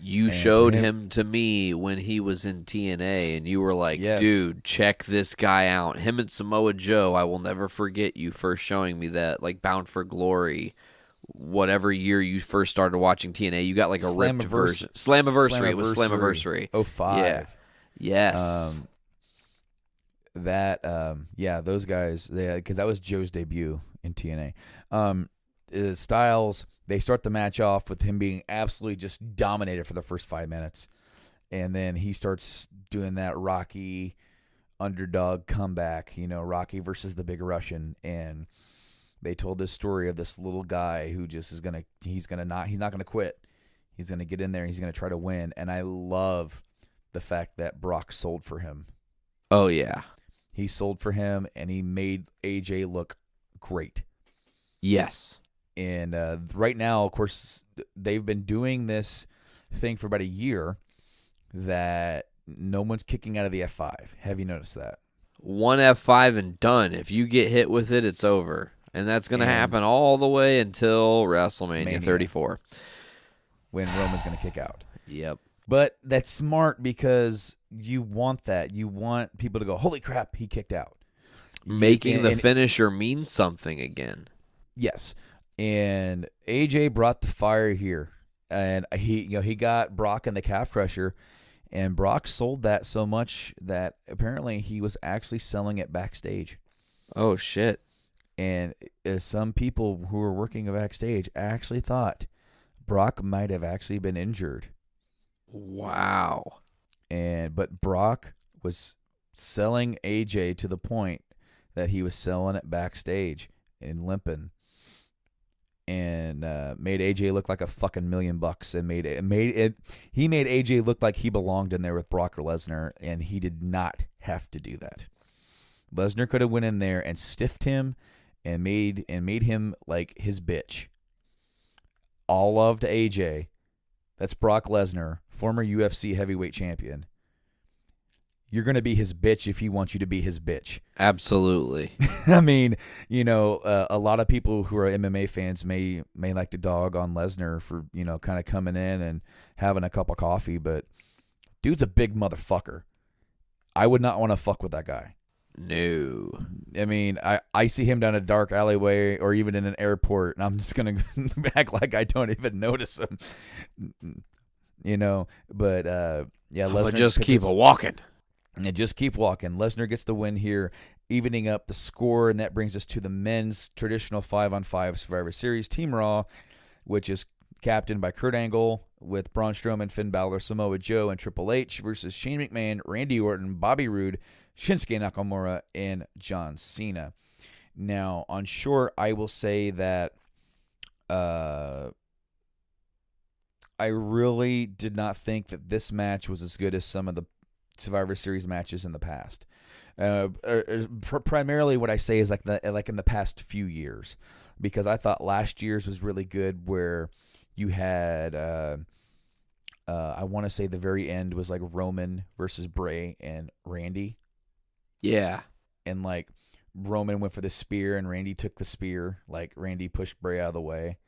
You showed him to me when he was in TNA, and you were like, yes, dude, check this guy out. Him and Samoa Joe, I will never forget you first showing me that, like Bound for Glory, whatever year you first started watching TNA. You got like a ripped version. Slammiversary. It was Slammiversary. 05. Yeah. Yes. Those guys, because that was Joe's debut in TNA. Styles, they start the match off with him being absolutely just dominated for the first 5 minutes. And then he starts doing that Rocky underdog comeback, Rocky versus the Big Russian. And they told this story of this little guy who just he's not going to quit. He's going to get in there and he's going to try to win. And I love the fact that Brock sold for him. Oh, yeah. He sold for him, and he made AJ look great. Yes. And right now, of course, they've been doing this thing for about a year that no one's kicking out of the F5. Have you noticed that? One F5 and done. If you get hit with it, it's over. And that's going to happen all the way until WrestleMania 34. When Roman's going to kick out. Yep. But that's smart, because you want that. You want people to go, holy crap, he kicked out. Making the finisher mean something again. Yes. And AJ brought the fire here. And he got Brock in the calf crusher, and Brock sold that so much that apparently he was actually selling it backstage. Oh, shit. And some people who were working backstage actually thought Brock might have actually been injured. Wow. But Brock was selling AJ to the point that he was selling it backstage and limping. and made AJ look like a fucking $1 million, and he made AJ look like he belonged in there with Brock Lesnar, and he did not have to do that. Lesnar could have went in there and stiffed him and made him like his bitch. All love to AJ. That's Brock Lesnar, former UFC heavyweight champion. You're going to be his bitch if he wants you to be his bitch. Absolutely. I mean, a lot of people who are MMA fans may like to dog on Lesnar for, kind of coming in and having a cup of coffee, but dude's a big motherfucker. I would not want to fuck with that guy. No. I mean, I see him down a dark alleyway or even in an airport, and I'm just going to act like I don't even notice him. But Lesnar just keep walking. And just keep walking. Lesnar gets the win here, evening up the score, and that brings us to the men's traditional 5-on-5 Survivor Series Team Raw, which is captained by Kurt Angle with Braun Strowman, Finn Balor, Samoa Joe, and Triple H versus Shane McMahon, Randy Orton, Bobby Roode, Shinsuke Nakamura, and John Cena. Now, on short, I will say that I really did not think that this match was as good as some of the Survivor Series matches in the past. Primarily, what I say is like in the past few years, because I thought last year's was really good, where you had I want to say the very end was like Roman versus Bray and Randy. Yeah, and like Roman went for the spear and Randy took the spear. Like Randy pushed Bray out of the way.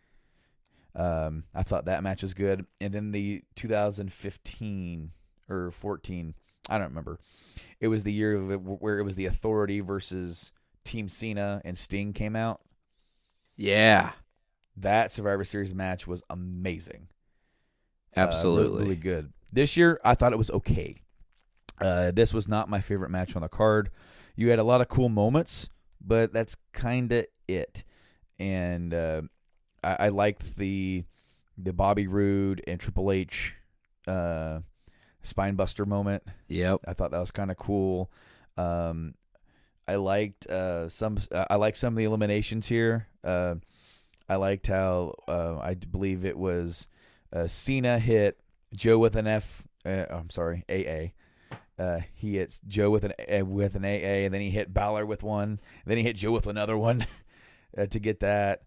I thought that match was good, and then the 2015 or 14. I don't remember. It was the year where it was the Authority versus Team Cena and Sting came out. Yeah. That Survivor Series match was amazing. Absolutely. Really good. This year, I thought it was okay. This was not my favorite match on the card. You had a lot of cool moments, but that's kind of it. And I liked the Bobby Roode and Triple H Spinebuster moment. Yep. I thought that was kind of cool. I liked some of the eliminations here. I liked how I believe it was Cena hit Joe with an AA. He hits Joe with an AA, and then he hit Balor with one, and then he hit Joe with another one to get that.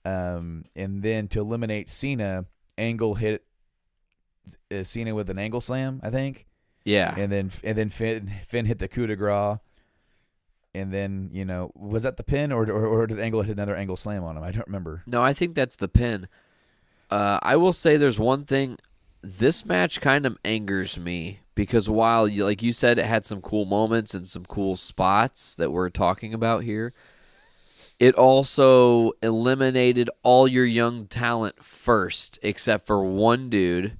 And then to eliminate Cena, Angle hit Cena with an angle slam, I think. Yeah. And then Finn hit the coup de grace. And then, was that the pin or did Angle hit another angle slam on him? I don't remember. No, I think that's the pin. I will say there's one thing. This match kind of angers me because while, like you said, it had some cool moments and some cool spots that we're talking about here, it also eliminated all your young talent first except for one dude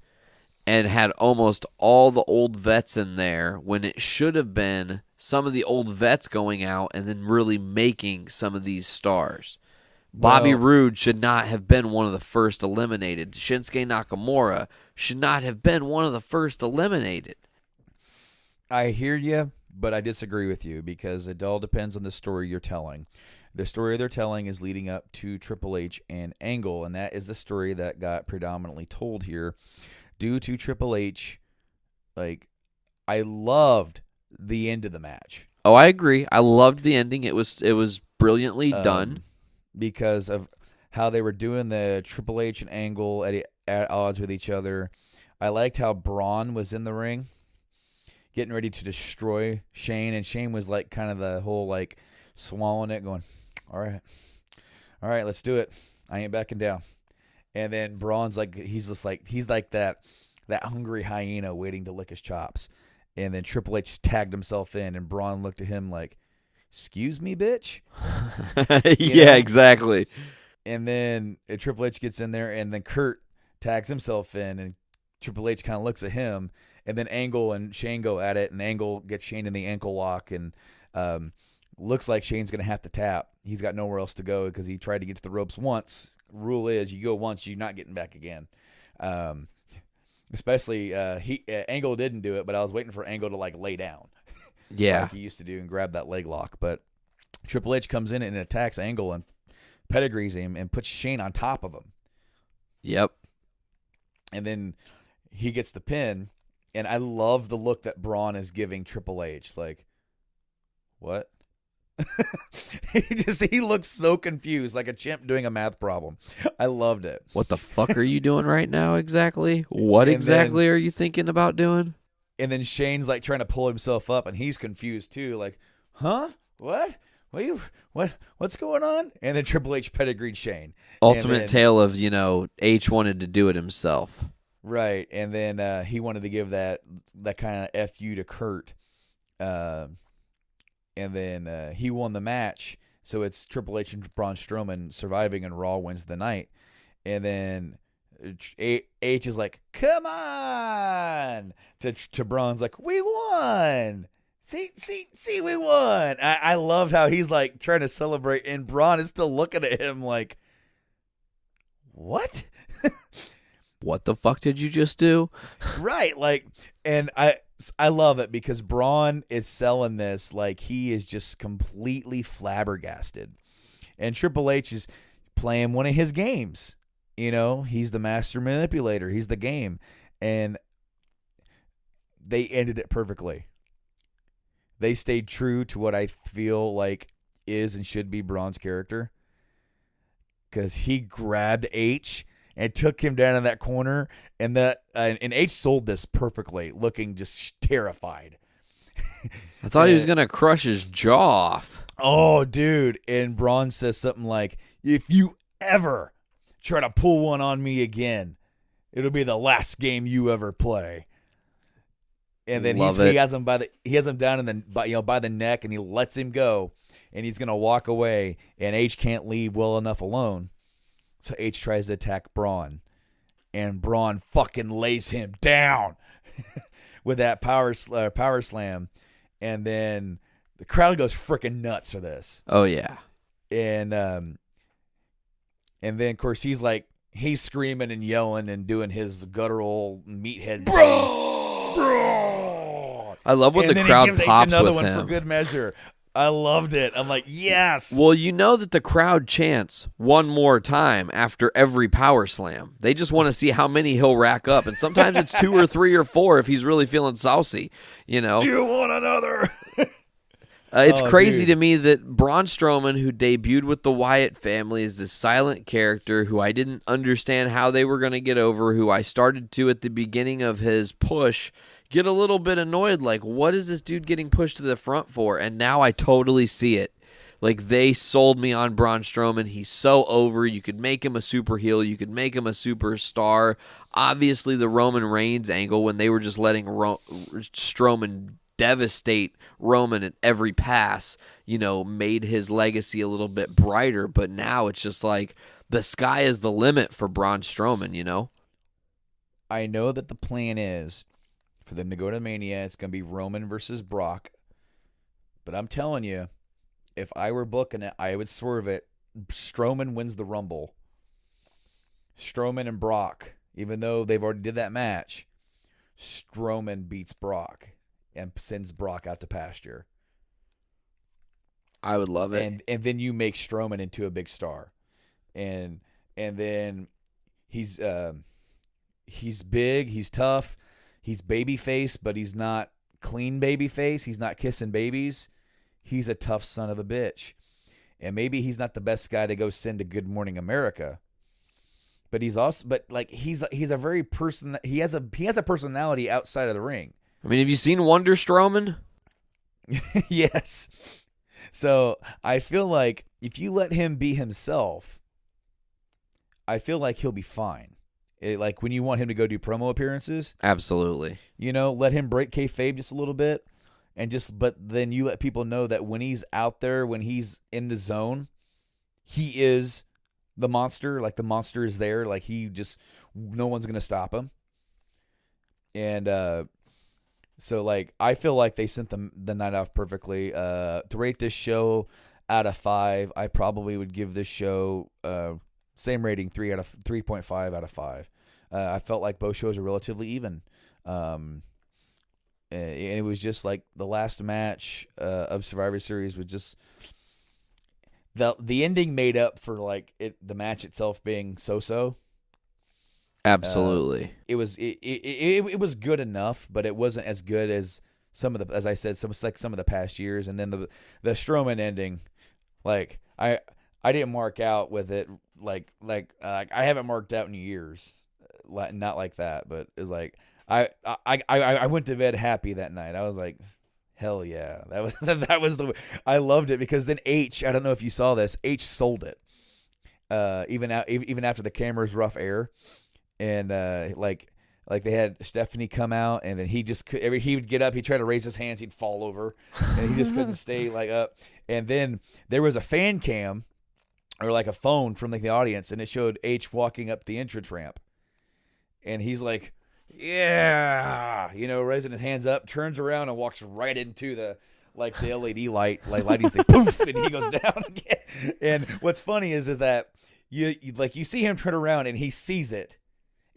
and had almost all the old vets in there when it should have been some of the old vets going out and then really making some of these stars. Bobby Roode should not have been one of the first eliminated. Shinsuke Nakamura should not have been one of the first eliminated. I hear you, but I disagree with you because it all depends on the story you're telling. The story they're telling is leading up to Triple H and Angle, and that is the story that got predominantly told here. Due to Triple H, like, I loved the end of the match. Oh, I agree. I loved the ending. It was brilliantly done. Because of how they were doing the Triple H and Angle at odds with each other. I liked how Braun was in the ring, getting ready to destroy Shane, and Shane was like kind of the whole like swallowing it, going, all right, let's do it. I ain't backing down. And then Braun's like, he's like that hungry hyena waiting to lick his chops. And then Triple H tagged himself in, and Braun looked at him like, excuse me, bitch? Yeah, exactly. And then Triple H gets in there, and then Kurt tags himself in, and Triple H kind of looks at him, and then Angle and Shane go at it, and Angle gets Shane in the ankle lock, and looks like Shane's going to have to tap. He's got nowhere else to go because he tried to get to the ropes once. Rule is, you go once, you're not getting back again. Especially, Angle didn't do it, but I was waiting for Angle to like lay down. Yeah. Like he used to do and grab that leg lock. But Triple H comes in and attacks Angle and pedigrees him, and puts Shane on top of him. Yep. And then he gets the pin, and I love the look that Braun is giving Triple H. Like, what? He looks so confused, like a chimp doing a math problem. I loved it. What the fuck are you doing right now exactly? What exactly are you thinking about doing? And then Shane's like trying to pull himself up, and he's confused too. Like, huh? What? What's going on? And then Triple H pedigreed Shane. Ultimate tale of, H wanted to do it himself. Right. And then he wanted to give that kind of FU to Kurt. And then he won the match. So it's Triple H and Braun Strowman surviving, and Raw wins the night. And then H is like, come on! To Braun's like, we won! See, we won! I loved how he's like trying to celebrate, and Braun is still looking at him like, what? What the fuck did you just do? Right, like, and I love it because Braun is selling this like he is just completely flabbergasted. And Triple H is playing one of his games. He's the master manipulator. He's the game. And they ended it perfectly. They stayed true to what I feel like is and should be Braun's character. Because he grabbed H and took him down in that corner, and H sold this perfectly, looking just terrified. I thought he was going to crush his jaw off. Oh, dude. And Braun says something like, if you ever try to pull one on me again, it'll be the last game you ever play. And then he has him down in by the neck, and he lets him go, and he's going to walk away, and H can't leave well enough alone. So H tries to attack Braun, and Braun fucking lays him down with that power slam, and then the crowd goes freaking nuts for this. Oh yeah, and then of course he's screaming and yelling and doing his guttural meathead bro. I love when the crowd pops with him. And then he gives H another one for good measure. I loved it. I'm like, yes. Well, you know that the crowd chants one more time after every power slam. They just want to see how many he'll rack up. And sometimes it's 2 or 3 or 4 if he's really feeling saucy, You want another. It's crazy to me that Braun Strowman, who debuted with the Wyatt family, is this silent character who I didn't understand how they were going to get over, who I started to at the beginning of his push get a little bit annoyed, like, what is this dude getting pushed to the front for? And now I totally see it. Like, they sold me on Braun Strowman. He's so over. You could make him a super heel. You could make him a superstar. Obviously, the Roman Reigns angle, when they were just letting Strowman devastate Roman at every pass, made his legacy a little bit brighter. But now it's just like the sky is the limit for Braun Strowman, I know that the plan is for them to go to Mania. It's going to be Roman versus Brock. But I'm telling you, if I were booking it, I would swerve it. Strowman wins the Rumble. Strowman and Brock, even though they've already did that match, Strowman beats Brock and sends Brock out to pasture. I would love it. And then you make Strowman into a big star. And then he's big, he's tough. He's babyface, but he's not clean babyface. He's not kissing babies. He's a tough son of a bitch. And maybe he's not the best guy to go send to Good Morning America. But he's a very person. He has a personality outside of the ring. I mean, have you seen Wonder Strowman? Yes. So I feel like if you let him be himself, I feel like he'll be fine. Like when you want him to go do promo appearances, absolutely. Let him break kayfabe just a little bit, but then you let people know that when he's out there, when he's in the zone, he is the monster. Like the monster is there. Like no one's gonna stop him. And so like I feel like they sent the night off perfectly. To rate this show out of 5, I probably would give this show same rating, 3.5 out of 5. I felt like both shows are relatively even. And it was just like the last match of Survivor Series was just, the ending made up for like the match itself being so-so. Absolutely. It was good enough, but it wasn't as good as some of the, as I said, some of the past years. And then the Strowman ending, like I didn't mark out with it like I haven't marked out in years, not like that. But it's like I went to bed happy that night. I was like, hell yeah, that was the, I loved it because then I don't know if you saw this, H sold it, even after the camera's rough air, and like they had Stephanie come out, and then he would get up, he'd try to raise his hands, he'd fall over, and he just couldn't stay like up. And then there was a fan cam or like a phone from like the audience, and it showed H walking up the entrance ramp, and he's like, yeah, raising his hands up, turns around and walks right into the LED light, lighting say poof, and he goes down again. And what's funny is that you see him turn around and he sees it,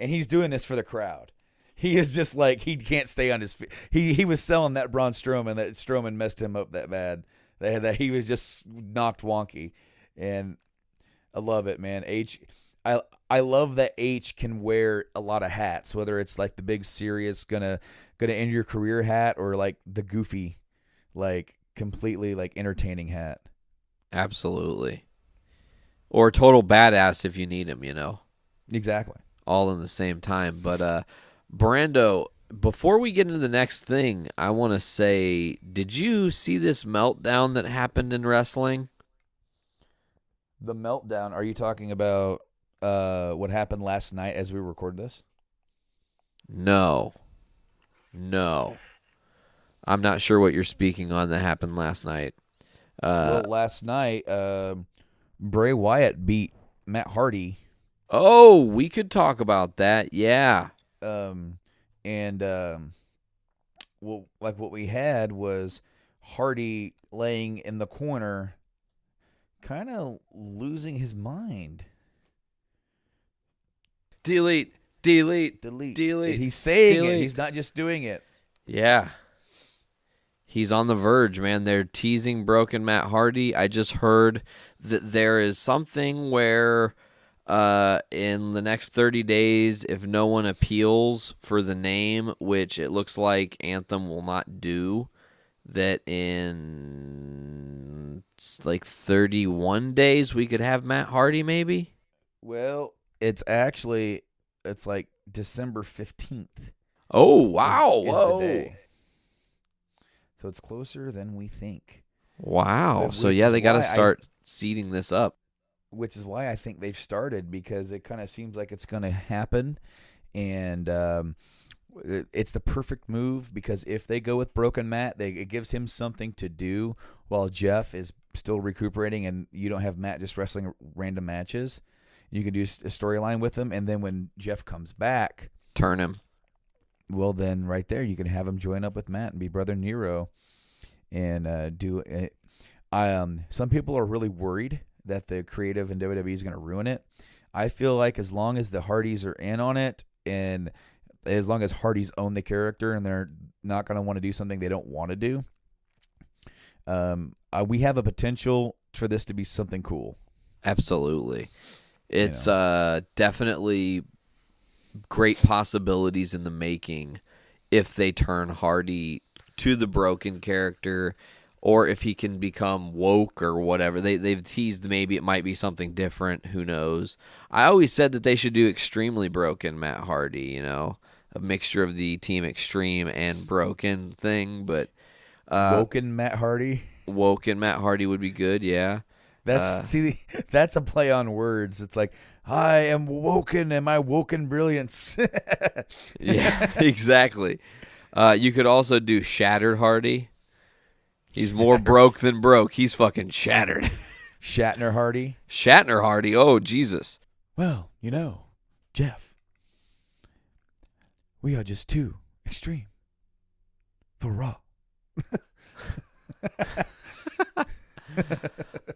and he's doing this for the crowd. He is just like, he can't stay on his feet. He was selling that Braun Strowman, that Strowman messed him up that bad, that he was just knocked wonky. And I love it, man. I love that H can wear a lot of hats, whether it's like the big serious gonna end your career hat, or like the goofy, like completely like entertaining hat. Absolutely. Or total badass if you need him, Exactly. All in the same time. But Brando, before we get into the next thing, I want to say, did you see this meltdown that happened in wrestling? The meltdown, are you talking about what happened last night as we record this? No. I'm not sure what you're speaking on that happened last night. Well, last night, Bray Wyatt beat Matt Hardy. Oh, we could talk about that, yeah. Well, like what we had was Hardy laying in the corner, kind of losing his mind. Delete. He's saying it. He's not just doing it. Yeah. He's on the verge, man. They're teasing broken Matt Hardy. I just heard that there is something where in the next 30 days, if no one appeals for the name, which it looks like Anthem will not do, that in like 31 days we could have Matt Hardy maybe? Well, it's like December 15th. Oh, wow. Is the day. So it's closer than we think. Wow. So, yeah, they got to start seeding this up. Which is why I think they've started, because it kind of seems like it's going to happen. And it's the perfect move, because if they go with Broken Matt, it gives him something to do while Jeff is still recuperating, and you don't have Matt just wrestling random matches. You can do a storyline with him, and then when Jeff comes back, turn him. Well, then right there, you can have him join up with Matt and be Brother Nero, and do it. Some people are really worried that the creative in WWE is going to ruin it. I feel like as long as the Hardys are in on it, and as long as Hardys own the character and they're not going to want to do something they don't want to do, we have a potential for this to be something cool. Absolutely. It's definitely great possibilities in the making if they turn Hardy to the broken character, or if he can become woke or whatever. They've teased maybe it might be something different. Who knows? I always said that they should do Extremely Broken Matt Hardy, a mixture of the Team Extreme and Broken thing. But Woken Matt Hardy? Woken Matt Hardy would be good, yeah. That's a play on words. It's like, I am woken in my woken brilliance. Yeah, exactly. You could also do Shattered Hardy. He's more broke than broke. He's fucking shattered. Shatner Hardy? Shatner Hardy. Oh, Jesus. Well, Jeff, we are just too extreme for Raw.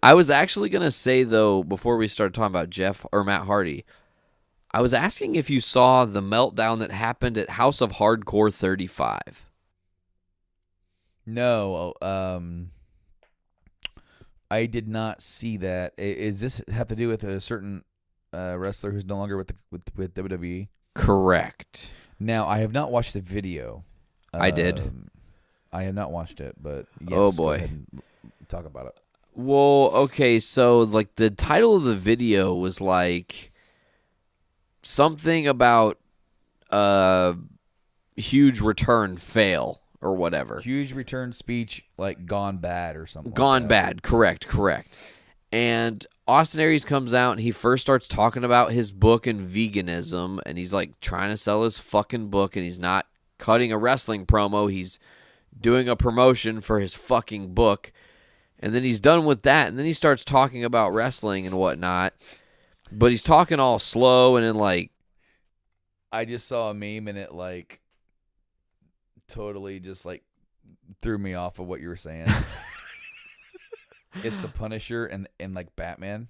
I was actually going to say, though, before we started talking about Jeff or Matt Hardy, I was asking if you saw the meltdown that happened at House of Hardcore 35. No, I did not see that. Is this have to do with a certain wrestler who's no longer with WWE? Correct. Now, I have not watched the video. I did. I have not watched it, but yes, Oh, boy. go ahead and talk about it. Well, okay, so like the title of the video was like something about huge return fail or whatever. Huge return speech, like gone bad or something. Gone like bad, correct. And Austin Aries comes out and he first starts talking about his book and veganism, and he's like trying to sell his fucking book, and he's not cutting a wrestling promo, he's doing a promotion for his fucking book. And then he's done with that, and then he starts talking about wrestling and whatnot. But he's talking all slow, and then like I just saw a meme, and it like totally just like threw me off of what you were saying. It's the Punisher and like Batman.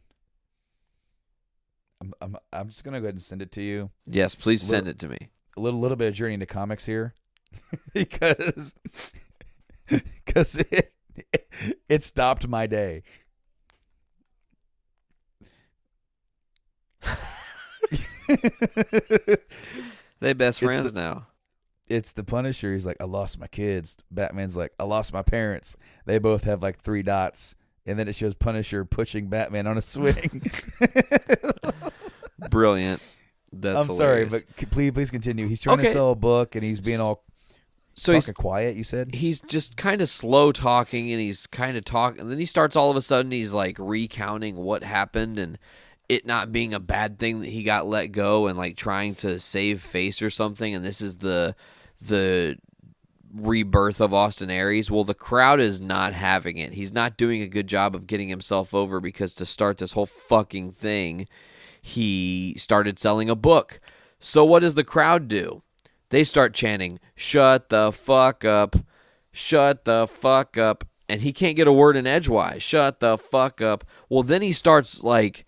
I'm just gonna go ahead and send it to you. yes, please send it to me. A little bit of journey into comics here, because it stopped my day. They best friends now. It's the Punisher. He's like, I lost my kids. Batman's like, I lost my parents. They both have like 3 dots. And then it shows Punisher pushing Batman on a swing. Brilliant. That's I'm sorry, hilarious. but please continue. He's trying to sell a book, and he's being all talking quiet, you said? He's just kind of slow talking, and he's kind of talking. And then he starts all of a sudden, he's like recounting what happened and it not being a bad thing that he got let go and like trying to save face or something. And this is the rebirth of Austin Aries. Well, the crowd is not having it. He's not doing a good job of getting himself over, because to start this whole fucking thing, he started selling a book. So what does the crowd do? They start chanting, "Shut the fuck up, shut the fuck up." And he can't get a word in edgewise. Shut the fuck up. Well, then he starts like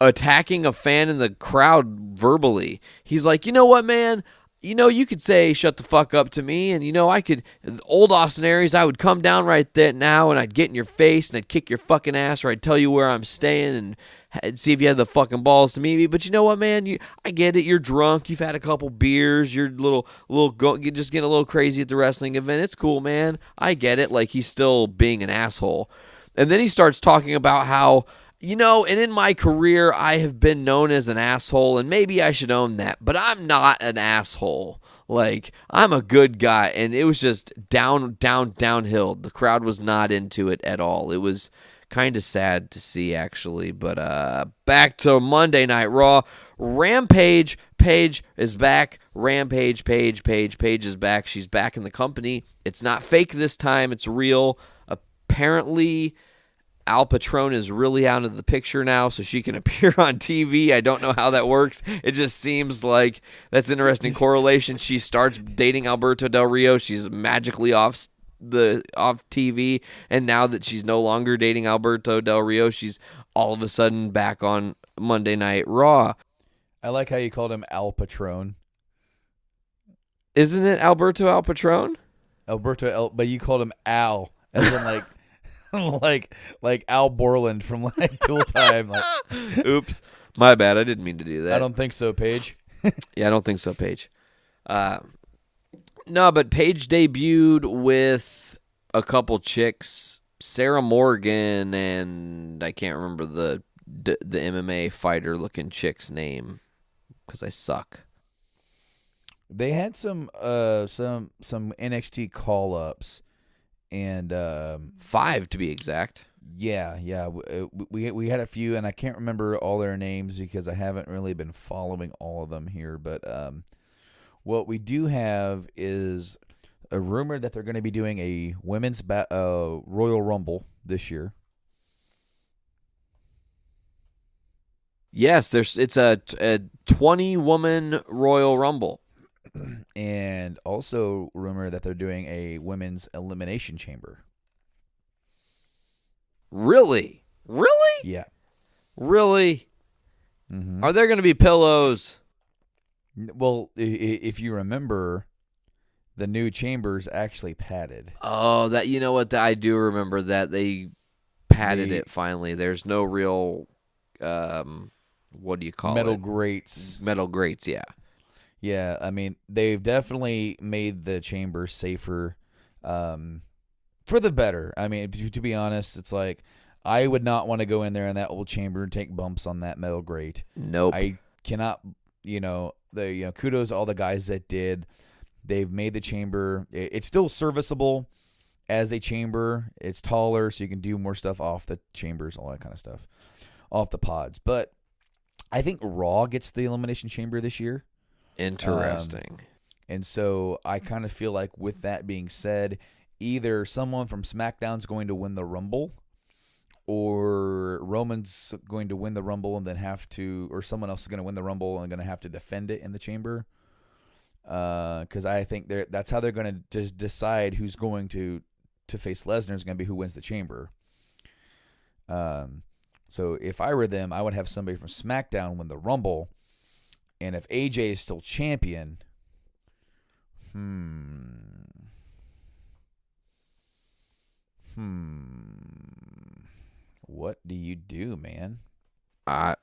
attacking a fan in the crowd verbally. He's like, you know what, man? You know, you could say shut the fuck up to me, and, you know, I could, old Austin Aries, I would come down right there now, and I'd get in your face, and I'd kick your fucking ass, or I'd tell you where I'm staying, and see if you had the fucking balls to meet me. But you know what, man? I get it. You're drunk. You've had a couple beers. You're just getting a little crazy at the wrestling event. It's cool, man. I get it. Like, he's still being an asshole. And then he starts talking about how, you know, and in my career, I have been known as an asshole, and maybe I should own that, but I'm not an asshole. Like, I'm a good guy, and it was just downhill. The crowd was not into it at all. It was kind of sad to see, actually. But back to Monday Night Raw. Rampage Paige is back. Rampage Paige is back. She's back in the company. It's not fake this time. It's real. Apparently, Al Patron is really out of the picture now, so she can appear on TV. I don't know how that works. It just seems like that's an interesting correlation. She starts dating Alberto Del Rio. She's magically off TV, and now that she's no longer dating Alberto Del Rio, she's all of a sudden back on Monday Night Raw. I like how you called him Al Patron. Isn't it Alberto Al Patron? But you called him Al, as in like like Al Borland from like Tool Time. Like, oops, my bad. I didn't mean to do that. I don't think so, Paige. Yeah, I don't think so, Paige. No, but Paige debuted with a couple chicks, Sarah Morgan, and I can't remember the MMA fighter looking chick's name because I suck. They had some NXT call ups. And 5 to be exact. Yeah. We had a few, and I can't remember all their names because I haven't really been following all of them here. But what we do have is a rumor that they're going to be doing a women's Royal Rumble this year. Yes, it's a 20-woman Royal Rumble. And also rumor that they're doing a women's elimination chamber. Really? Yeah. Really? Mm-hmm. Are there going to be pillows? Well, if you remember, the new chamber's actually padded. Oh, that, you know what? I do remember that they padded it finally. There's no real, what do you call metal it? grates. Metal grates, yeah. Yeah, I mean, they've definitely made the chamber safer for the better. I mean, to be honest, it's like I would not want to go in there in that old chamber and take bumps on that metal grate. Nope. I cannot, kudos to all the guys that did. They've made the chamber. It's still serviceable as a chamber. It's taller, so you can do more stuff off the chambers, all that kind of stuff, off the pods. But I think Raw gets the Elimination Chamber this year. Interesting. And so I kind of feel like with that being said, either someone from SmackDown's going to win the Rumble, or Roman's going to win the Rumble and then have to, or someone else is going to win the Rumble and going to have to defend it in the chamber. Because I think that's how they're going to just decide who's going to face Lesnar is going to be who wins the chamber. So if I were them, I would have somebody from SmackDown win the Rumble. And if AJ is still champion, what do you do, man? I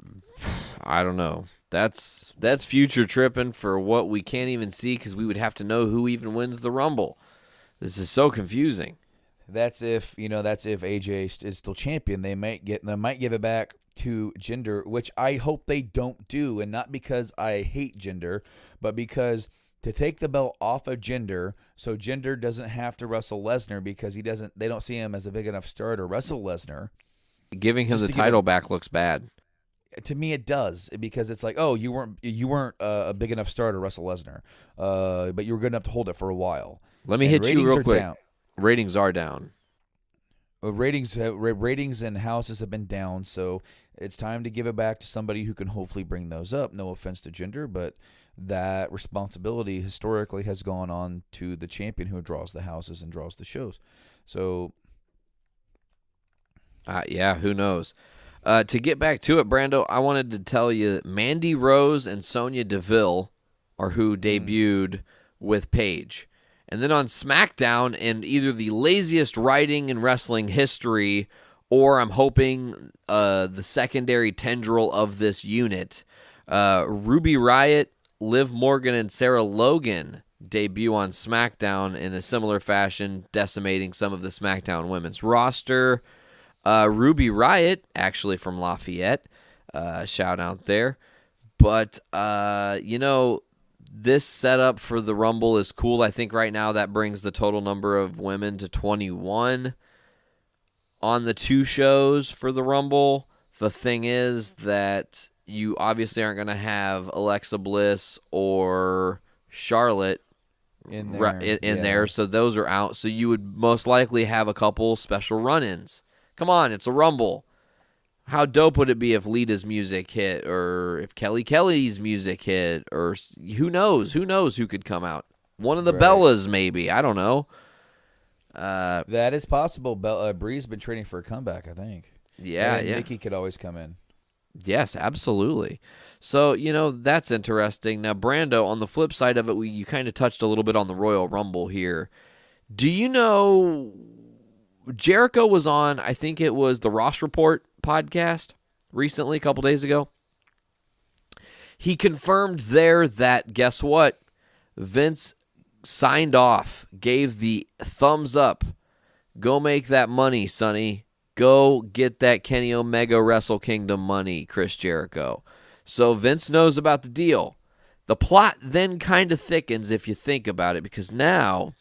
don't know. That's future tripping for what we can't even see because we would have to know who even wins the Rumble. This is so confusing. That's if AJ is still champion. They might give it back to Jinder, which I hope they don't do, and not because I hate Jinder, but because to take the belt off of Jinder, so Jinder doesn't have to wrestle Lesnar because they don't see him as a big enough star to wrestle Lesnar. Giving him the title back looks bad. To me, it does, because it's like, oh, you weren't a big enough star to wrestle Lesnar, but you were good enough to hold it for a while. Let me hit you real quick. Ratings are down. Ratings and houses have been down, so it's time to give it back to somebody who can hopefully bring those up. No offense to Jinder, but that responsibility historically has gone on to the champion who draws the houses and draws the shows. So, yeah, who knows? To get back to it, Brando, I wanted to tell you Mandy Rose and Sonya Deville are who debuted with Paige. And then on SmackDown, in either the laziest writing in wrestling history, or I'm hoping the secondary tendril of this unit, Ruby Riott, Liv Morgan, and Sarah Logan debut on SmackDown in a similar fashion, decimating some of the SmackDown women's roster. Ruby Riott, actually from Lafayette, shout out there. But, this setup for the Rumble is cool. I think right now that brings the total number of women to 21 on the two shows for the Rumble. The thing is that you obviously aren't going to have Alexa Bliss or Charlotte in there, so those are out. So you would most likely have a couple special run-ins. Come on, it's a Rumble. How dope would it be if Lita's music hit, or if Kelly's music hit, or who knows? Who knows who could come out? One of the Bellas, maybe. I don't know. That is possible. Bree's been training for a comeback, I think. Yeah. Nikki could always come in. Yes, absolutely. So, that's interesting. Now, Brando, on the flip side of it, you kind of touched a little bit on the Royal Rumble here. Do you know Jericho was on, I think it was the Ross Report podcast recently, a couple days ago. He confirmed there that, guess what? Vince signed off, gave the thumbs up. Go make that money, Sonny. Go get that Kenny Omega Wrestle Kingdom money, Chris Jericho. So Vince knows about the deal. The plot then kind of thickens if you think about it, because now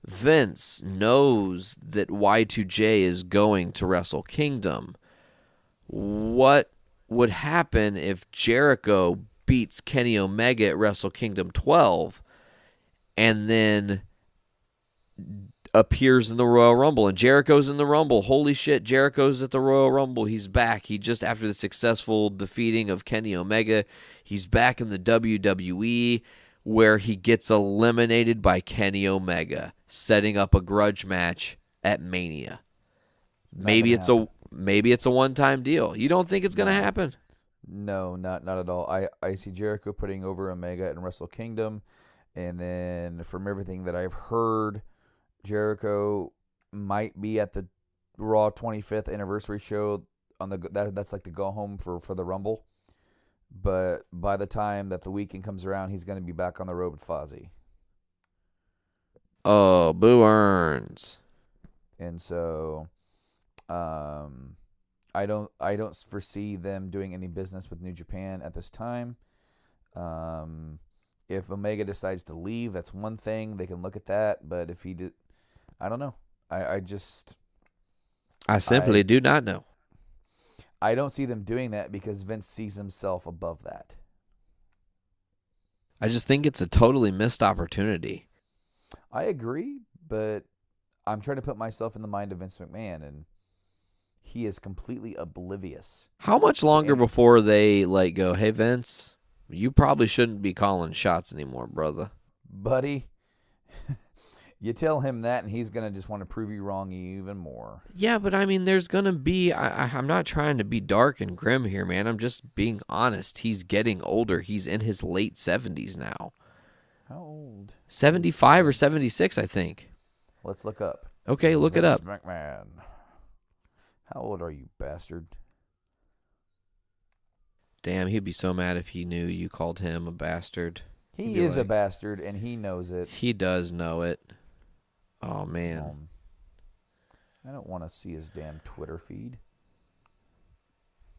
Vince knows that Y2J is going to Wrestle Kingdom. What would happen if Jericho beats Kenny Omega at Wrestle Kingdom 12 and then appears in the Royal Rumble? And Jericho's in the Rumble. Holy shit, Jericho's at the Royal Rumble. He's back. He just, after the successful defeating of Kenny Omega, he's back in the WWE, where he gets eliminated by Kenny Omega, setting up a grudge match at Mania. Maybe it's a one-time deal. You don't think it's going to happen? No, not at all. I see Jericho putting over Omega in Wrestle Kingdom, and then from everything that I've heard, Jericho might be at the Raw 25th anniversary show on that's like the go home for the Rumble. But by the time that the weekend comes around, he's going to be back on the road with Fozzy. Oh, Boo Earns. And so, I don't foresee them doing any business with New Japan at this time. If Omega decides to leave, that's one thing. They can look at that. But if he did, I don't know. I simply do not know. I don't see them doing that because Vince sees himself above that. I just think it's a totally missed opportunity. I agree, but I'm trying to put myself in the mind of Vince McMahon, and he is completely oblivious. How much longer before they go, hey, Vince, you probably shouldn't be calling shots anymore, brother? Buddy, you tell him that, and he's going to just want to prove you wrong even more. Yeah, but I mean, there's going to be... I'm not trying to be dark and grim here, man. I'm just being honest. He's getting older. He's in his late 70s now. How old? 75 or 76, I think. Let's look up. Okay, look it up. McMahon. How old are you, bastard? Damn, he'd be so mad if he knew you called him a bastard. He is a bastard, and he knows it. He does know it. Oh, man. I don't want to see his damn Twitter feed.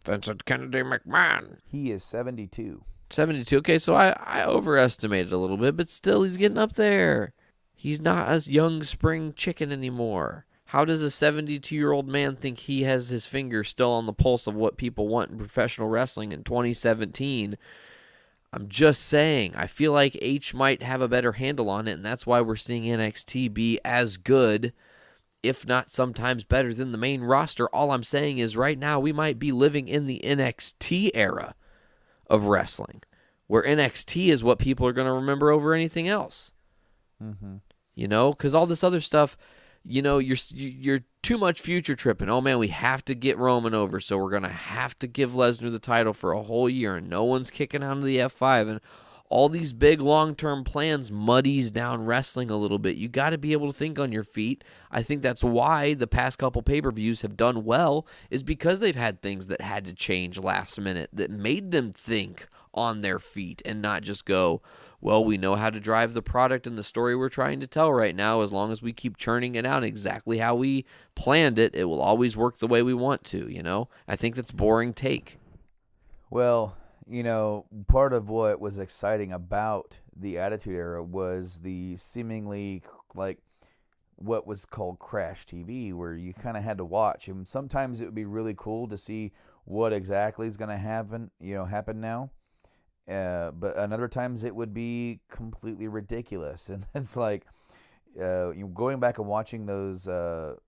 Vincent Kennedy McMahon. He is 72. 72. Okay, so I overestimated a little bit, but still, he's getting up there. He's not a young spring chicken anymore. How does a 72-year-old man think he has his finger still on the pulse of what people want in professional wrestling in 2017? I'm just saying, I feel like H might have a better handle on it, and that's why we're seeing NXT be as good, if not sometimes better than the main roster. All I'm saying is right now we might be living in the NXT era of wrestling, where NXT is what people are going to remember over anything else. Mm-hmm. You know, because all this other stuff, you know, you're too much future tripping. Oh, man, we have to get Roman over, so we're going to have to give Lesnar the title for a whole year, and no one's kicking out of the F5. And all these big long-term plans muddies down wrestling a little bit. You got to be able to think on your feet. I think that's why the past couple pay-per-views have done well, is because they've had things that had to change last minute that made them think on their feet and not just go, well, we know how to drive the product and the story we're trying to tell right now. As long as we keep churning it out exactly how we planned it, it will always work the way we want to, you know? I think that's boring take. Well, you know, part of what was exciting about the Attitude Era was the seemingly, what was called Crash TV, where you kind of had to watch. And sometimes it would be really cool to see what exactly is going to happen now. But other times it would be completely ridiculous, and it's like going back and watching those Attitude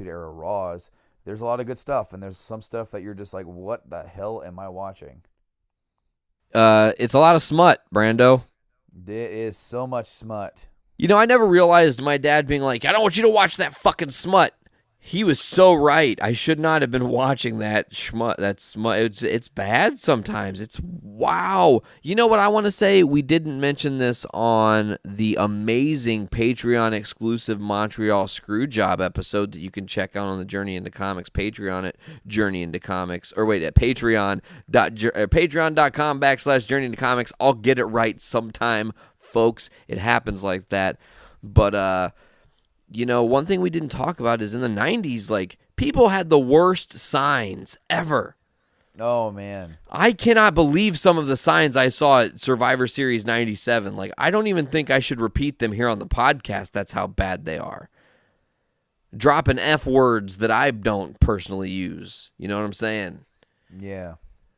Era Raws. There's a lot of good stuff, and there's some stuff that you're just like, what the hell am I watching? It's a lot of smut, Brando. There is so much smut. You know, I never realized my dad being like, I don't want you to watch that fucking smut. He was so right. I should not have been watching that smut. It's bad sometimes. It's wow. You know what I want to say? We didn't mention this on the amazing Patreon exclusive Montreal Screwjob episode that you can check out on the Journey into Comics Patreon at Journey into Comics, or wait, at patreon.com/Journey into Comics. I'll get it right sometime, folks. It happens like that. But you know, one thing we didn't talk about is in the 90s, people had the worst signs ever. Oh, man. I cannot believe some of the signs I saw at Survivor Series 97. I don't even think I should repeat them here on the podcast. That's how bad they are. Dropping F words that I don't personally use. You know what I'm saying? Yeah.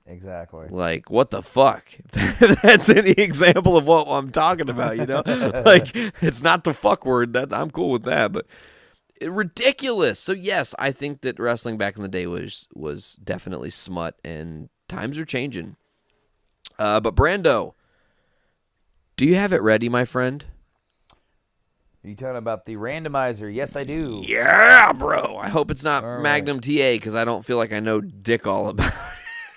Exactly. What the fuck? That's any example of what I'm talking about, you know? It's not the fuck word. That I'm cool with that, but ridiculous. So yes, I think that wrestling back in the day was definitely smut, and times are changing. But Brando, do you have it ready, my friend? Are you talking about the randomizer? Yes, I do. Yeah, bro. I hope it's not all Magnum TA, because I don't feel like I know dick all about it.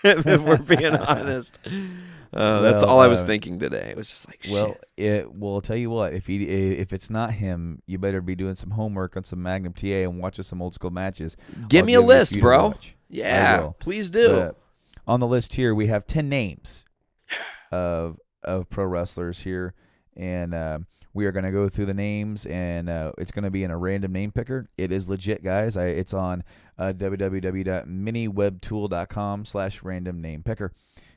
If we're being honest. That's all I was thinking today. It was just like, shit. I'll tell you what. If it's not him, you better be doing some homework on some Magnum TA and watching some old school matches. Give me a list, bro. Yeah, please do. But on the list here, we have 10 names of pro wrestlers here, and we are going to go through the names, and it's going to be in a random name picker. It is legit, guys. It's on www.miniwebtool.com/random name picker.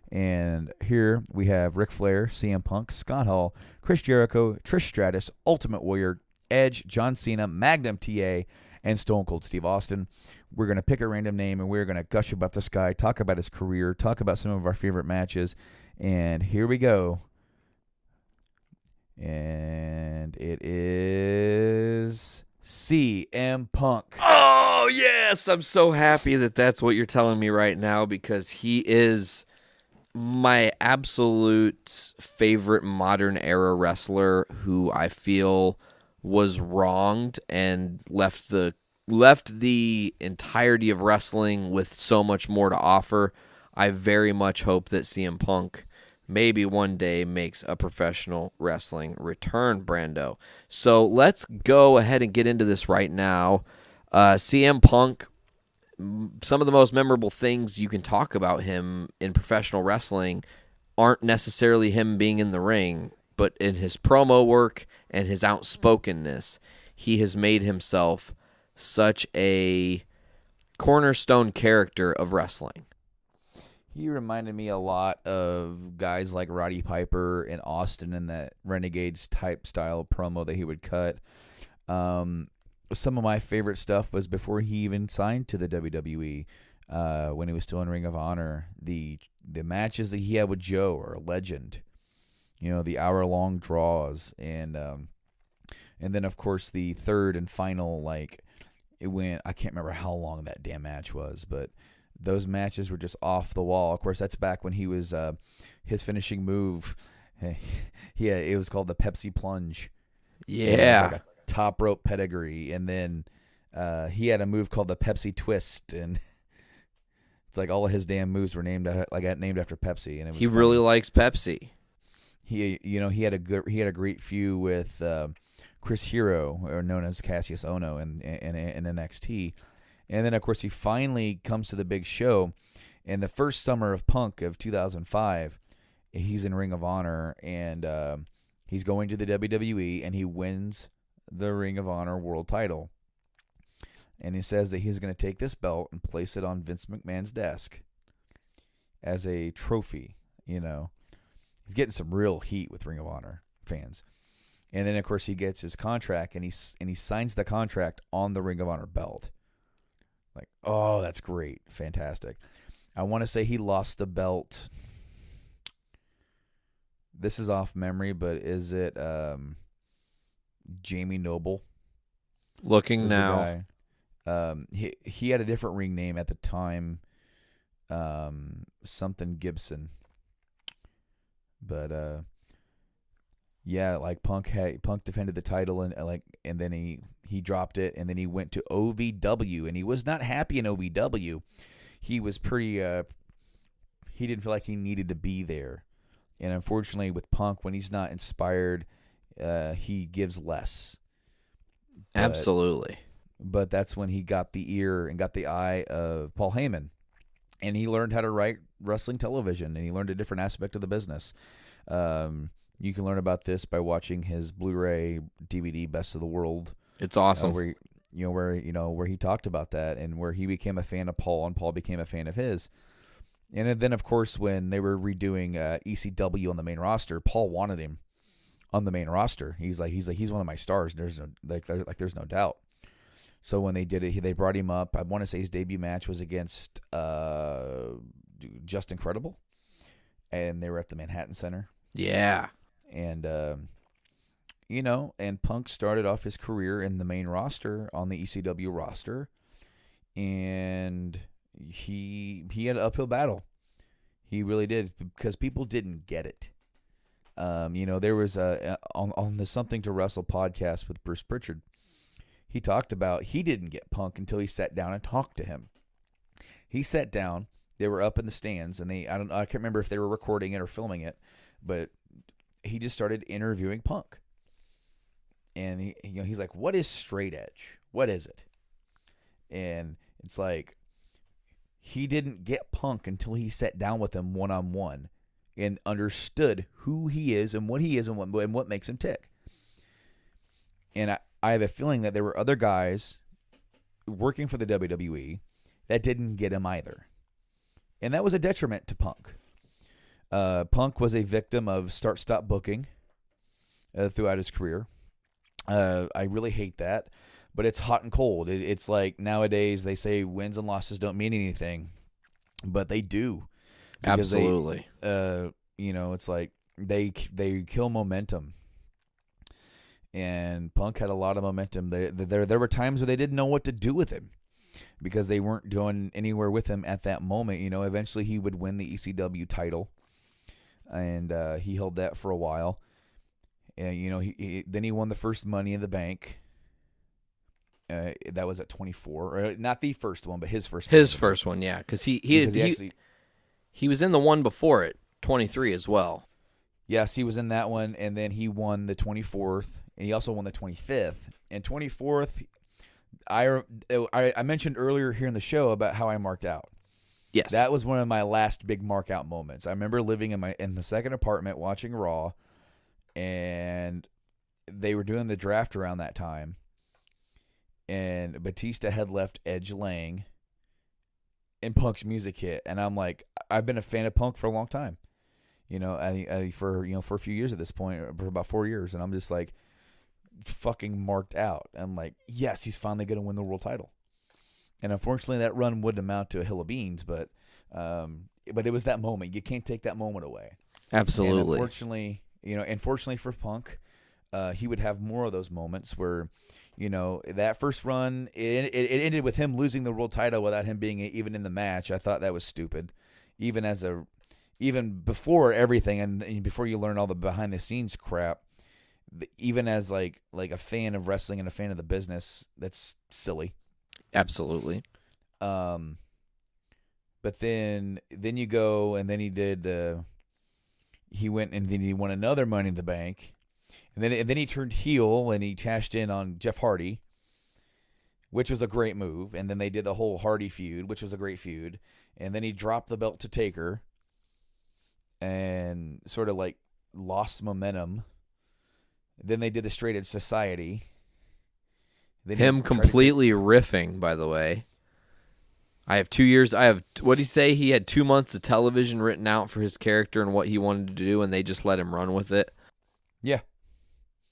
And here we have Ric Flair, CM Punk, Scott Hall, Chris Jericho, Trish Stratus, Ultimate Warrior, Edge, John Cena, Magnum TA, and Stone Cold Steve Austin. We're going to pick a random name, and we're going to gush about this guy, talk about his career, talk about some of our favorite matches. And here we go. And it is CM Punk. Oh, yes. I'm so happy that that's what you're telling me right now, because he is my absolute favorite modern era wrestler who I feel was wronged and left the entirety of wrestling with so much more to offer. I very much hope that CM Punk maybe one day makes a professional wrestling return, Brando. So let's go ahead and get into this right now. CM Punk, some of the most memorable things you can talk about him in professional wrestling aren't necessarily him being in the ring, but in his promo work and his outspokenness. He has made himself such a cornerstone character of wrestling. He reminded me a lot of guys like Roddy Piper and Austin in that Renegades type style promo that he would cut. Some of my favorite stuff was before he even signed to the WWE, when he was still in Ring of Honor. The matches that he had with Joe are a legend. You know, the hour-long draws, and then of course the third and final, it went. I can't remember how long that damn match was, but those matches were just off the wall. Of course, that's back when he was his finishing move. It was called the Pepsi Plunge. Yeah. It was like a top rope pedigree, and then he had a move called the Pepsi Twist, and it's like all of his damn moves were named after Pepsi, and it was he really likes Pepsi. He had a great feud with Chris Hero, or known as Cassius Ohno, in NXT. And then, of course, he finally comes to the big show. In the first summer of Punk of 2005, he's in Ring of Honor, and he's going to the WWE, and he wins the Ring of Honor world title. And he says that he's going to take this belt and place it on Vince McMahon's desk as a trophy. You know, he's getting some real heat with Ring of Honor fans. And then, of course, he gets his contract, and he signs the contract on the Ring of Honor belt. Like, oh, that's great. Fantastic. I want to say he lost the belt. This is off memory, but is it Jamie Noble? Looking now. He had a different ring name at the time. Something Gibson. But yeah, like Punk defended the title, and then he dropped it, and then he went to OVW, and he was not happy in OVW. He was pretty he didn't feel like he needed to be there. And unfortunately with Punk, when he's not inspired, he gives less. Absolutely. But that's when he got the ear and got the eye of Paul Heyman, and he learned how to write wrestling television, and he learned a different aspect of the business. You can learn about this by watching his Blu-ray DVD Best of the World. It's awesome. Where he talked about that, and where he became a fan of Paul, and Paul became a fan of his. And then, of course, when they were redoing ECW on the main roster, Paul wanted him on the main roster. He's one of my stars. There's no doubt. So when they did it, they brought him up. I want to say his debut match was against Just Incredible, and they were at the Manhattan Center. Yeah. And and Punk started off his career in the main roster, on the ECW roster, and he had an uphill battle. He really did, because people didn't get it. There was on the Something to Wrestle podcast with Bruce Pritchard. He talked about he didn't get Punk until he sat down and talked to him. He sat down They were up in the stands, and I can't remember if they were recording it or filming it, but he just started interviewing Punk. And he's like, "What is straight edge? What is it?" And it's like, he didn't get Punk until he sat down with him one-on-one and understood who he is and what he is and what makes him tick. And I have a feeling that there were other guys working for the WWE that didn't get him either. And that was a detriment to Punk. Punk was a victim of start-stop booking throughout his career. I really hate that, but it's hot and cold. It's like nowadays they say wins and losses don't mean anything, but they do. Absolutely. It's like they kill momentum. And Punk had a lot of momentum. There were times where they didn't know what to do with him because they weren't going anywhere with him at that moment. Eventually he would win the ECW title, and he held that for a while. And then he won the first Money in the Bank. That was at 24, not the first one, but his first. His first one, yeah, because he was in the one before it, 23 as well. Yes, he was in that one, and then he won the 24th, and he also won the 25th. And 24th, I mentioned earlier here in the show about how I marked out. Yes, that was one of my last big mark out moments. I remember living in the second apartment watching Raw, and they were doing the draft around that time, and Batista had left Edge laying, and Punk's music hit, and I'm like, I've been a fan of Punk for a long time. For a few years at this point, for about 4 years, and I'm just like fucking marked out. I'm like, yes, he's finally going to win the world title. And unfortunately, that run wouldn't amount to a hill of beans, but it was that moment. You can't take that moment away. Absolutely. And unfortunately for Punk, he would have more of those moments where, that first run, it ended with him losing the world title without him being even in the match. I thought that was stupid, even before everything, and before you learn all the behind the scenes crap, even as like a fan of wrestling and a fan of the business, that's silly. Absolutely. But then you go, and then he went and then he won another Money in the Bank, and then he turned heel and he cashed in on Jeff Hardy, which was a great move. And then they did the whole Hardy feud, which was a great feud. And then he dropped the belt to Taker, and sort of like lost momentum. Then they did the Straight Edge Society. Then him completely riffing, by the way. I have 2 years. What did he say? He had 2 months of television written out for his character and what he wanted to do, and they just let him run with it. Yeah.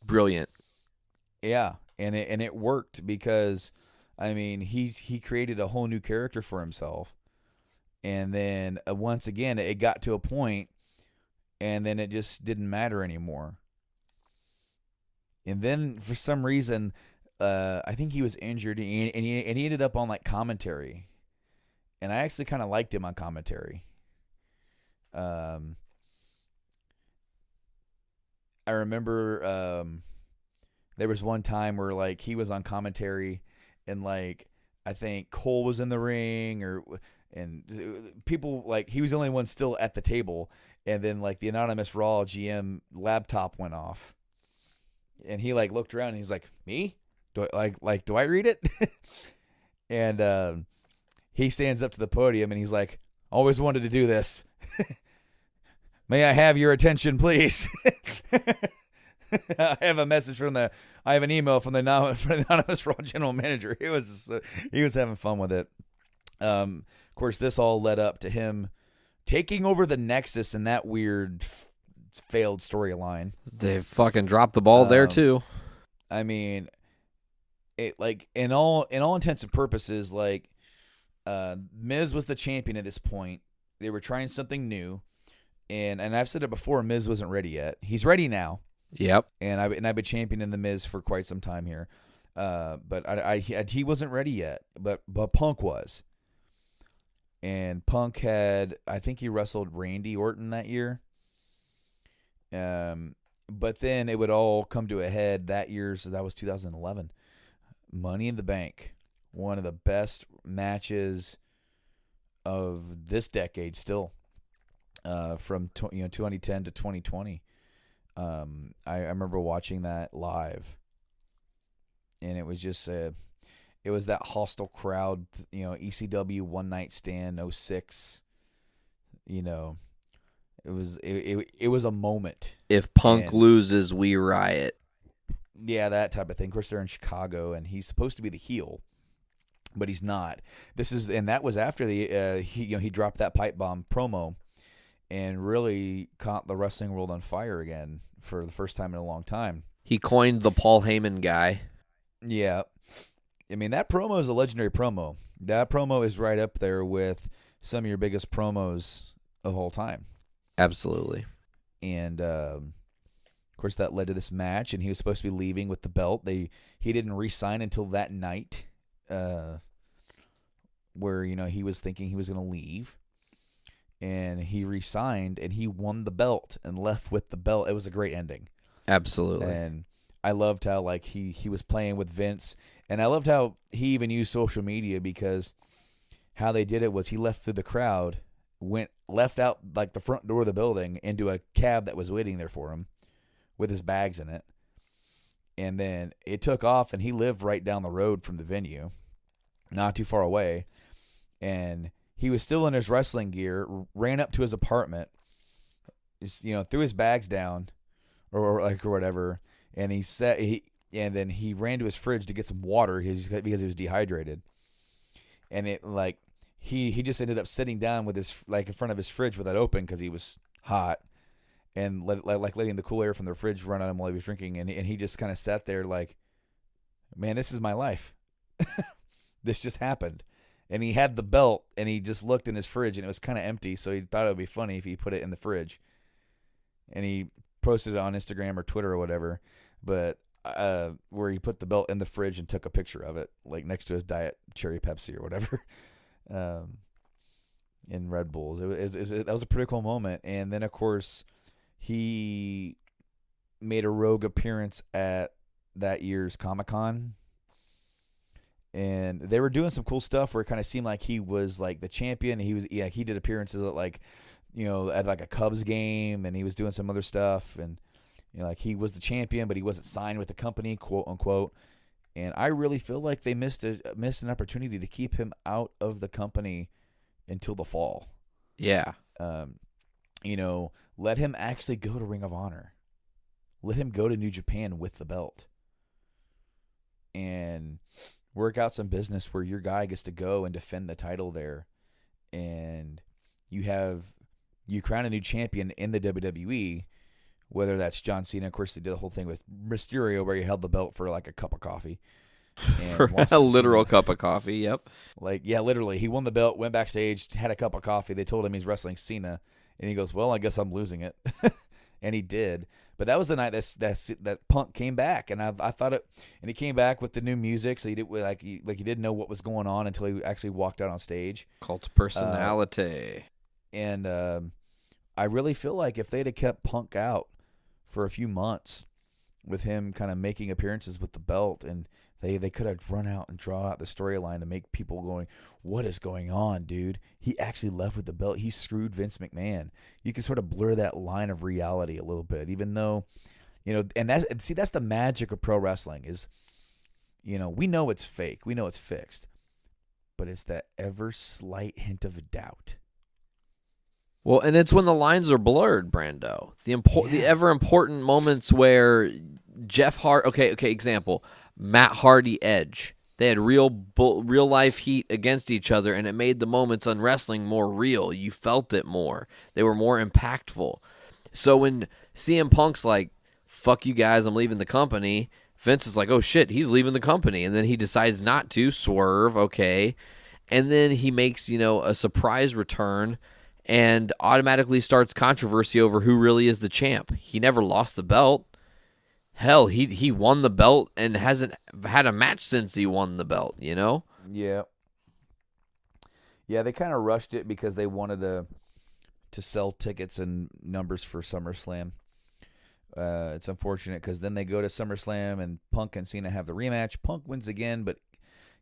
Brilliant. Yeah, and it worked because, he created a whole new character for himself. And then once again, it got to a point, and then it just didn't matter anymore. And then for some reason, I think he was injured, and he ended up on commentary. And I actually kind of liked him on commentary. I remember there was one time where he was on commentary, and I think Cole was in the ring, and people he was the only one still at the table, and then the anonymous Raw GM laptop went off, and he looked around and he's like, "Me? Do I read it?" And he stands up to the podium and he's like, "Always wanted to do this. May I have your attention, please?" I have an email from the anonymous Raw general manager. He was having fun with it. Of course, this all led up to him taking over the Nexus in that weird failed storyline. They fucking dropped the ball there too. It in all intents and purposes, Miz was the champion at this point. They were trying something new, and I've said it before. Miz wasn't ready yet. He's ready now. Yep. And I've been championing the Miz for quite some time here, but he wasn't ready yet. But Punk was, and Punk I think he wrestled Randy Orton that year. But then it would all come to a head that year. So that was 2011. Money in the Bank, one of the best matches of this decade still, from 2010 to 2020. I remember watching that live, and it was just it was that hostile crowd, ECW One Night Stand 06. It was a moment. If Punk loses, we riot. Yeah, that type of thing. Of course, they're in Chicago, and he's supposed to be the heel, but he's not. That was after he dropped that pipe bomb promo, and really caught the wrestling world on fire again for the first time in a long time. He coined the Paul Heyman guy. Yeah, I mean that promo is a legendary promo. That promo is right up there with some of your biggest promos of all time. Absolutely. And of course, that led to this match, and he was supposed to be leaving with the belt. He didn't re-sign until that night, where he was thinking he was going to leave, and he re-signed, and he won the belt and left with the belt. It was a great ending. Absolutely. And I loved how he was playing with Vince, and I loved how he even used social media, because how they did it was he left through the crowd, left out like the front door of the building into a cab that was waiting there for him with his bags in it. And then it took off, and he lived right down the road from the venue, not too far away. And he was still in his wrestling gear, ran up to his apartment, threw his bags down or whatever. And then he ran to his fridge to get some water because he was dehydrated. And he just ended up sitting down with his in front of his fridge with that open because he was hot, and letting the cool air from the fridge run on him while he was drinking, and he just kind of sat there like, man, this is my life. This just happened. And he had the belt, and he just looked in his fridge, and it was kind of empty, so he thought it would be funny if he put it in the fridge. And he posted it on Instagram or Twitter or whatever, but where he put the belt in the fridge and took a picture of it, like next to his Diet Cherry Pepsi or whatever. In Red Bulls. That was a pretty cool moment. And then, of course, he made a rogue appearance at that year's Comic-Con. And they were doing some cool stuff where it kind of seemed like he was like the champion. He did appearances at at a Cubs game, and he was doing some other stuff. And he was the champion, but he wasn't signed with the company, quote unquote. And I really feel like they missed an opportunity to keep him out of the company until the fall. Yeah. Let him actually go to Ring of Honor. Let him go to New Japan with the belt. And work out some business where your guy gets to go and defend the title there. And you crown a new champion in the WWE, whether that's John Cena. Of course, they did the whole thing with Mysterio where he held the belt for like a cup of coffee. For a literal cup of coffee, yep. Literally. He won the belt, went backstage, had a cup of coffee. They told him he's wrestling Cena. And he goes, well, I guess I'm losing it. And he did. But that was the night that Punk came back. And I thought it – and he came back with the new music. So he didn't know what was going on until he actually walked out on stage. Cult of personality. And I really feel like if they'd have kept Punk out for a few months with him kind of making appearances with the belt, and they could have run out and draw out the storyline to make people going, what is going on, dude? He actually left with the belt. He screwed Vince McMahon. You can sort of blur that line of reality a little bit, even though, and that's the magic of pro wrestling is, we know it's fake. We know it's fixed, but it's that ever slight hint of a doubt. Well, and it's when the lines are blurred, Brando. The ever important moments where Jeff Hart. Okay. Example: Matt Hardy, Edge. They had real life heat against each other, and it made the moments on wrestling more real. You felt it more. They were more impactful. So when CM Punk's like, "Fuck you guys, I'm leaving the company," Vince is like, "Oh shit, he's leaving the company," and then he decides not to swerve. Okay, and then he makes a surprise return. And automatically starts controversy over who really is the champ. He never lost the belt. Hell, he won the belt and hasn't had a match since he won the belt, Yeah. Yeah, they kind of rushed it because they wanted to sell tickets and numbers for SummerSlam. It's unfortunate because then they go to SummerSlam and Punk and Cena have the rematch. Punk wins again, but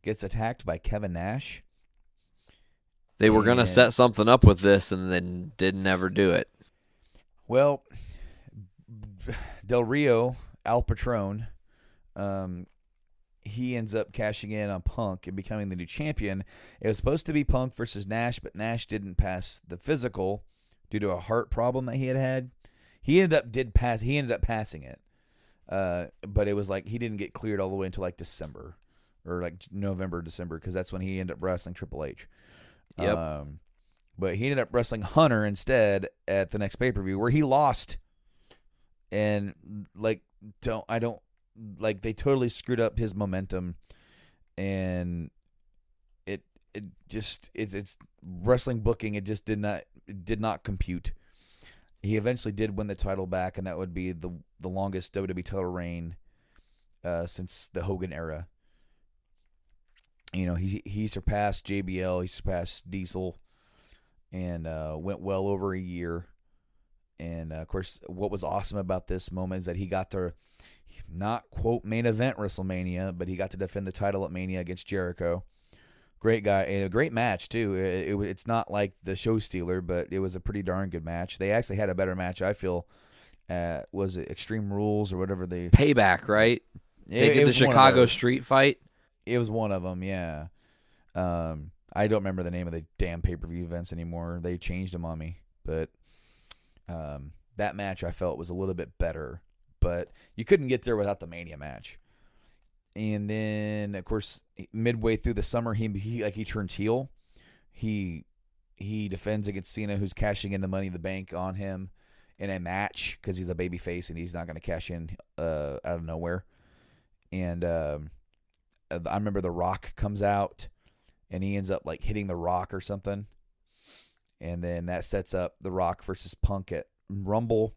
gets attacked by Kevin Nash. They were going to set something up with this and then didn't ever do it. Well, Del Rio, Al Patron, he ends up cashing in on Punk and becoming the new champion. It was supposed to be Punk versus Nash, but Nash didn't pass the physical due to a heart problem that he had. He ended up passing it, but it was like he didn't get cleared all the way until like December or like November, December, because that's when he ended up wrestling Triple H. Yep. But he ended up wrestling Hunter instead at the next pay-per-view where he lost. And they totally screwed up his momentum, and it's wrestling booking. It just did not compute. He eventually did win the title back, and that would be the longest WWE title reign since the Hogan era. You know, he surpassed JBL, he surpassed Diesel, and went well over a year. And, of course, what was awesome about this moment is that he got to not, quote, main event WrestleMania, but he got to defend the title at Mania against Jericho. Great guy. And a great match, too. It's not like the show stealer, but it was a pretty darn good match. They actually had a better match, I feel. Was it Extreme Rules or whatever they... Payback, right? They did the Chicago street fight. It was one of them, yeah. I don't remember the name of the damn pay-per-view events anymore. They changed them on me. But that match I felt was a little bit better. But you couldn't get there without the Mania match. And then, of course, midway through the summer, he turns heel. He defends against Cena, who's cashing in the Money in the Bank on him in a match because he's a babyface and he's not going to cash in out of nowhere. And I remember The Rock comes out, and he ends up like hitting The Rock or something. And then that sets up The Rock versus Punk at Rumble.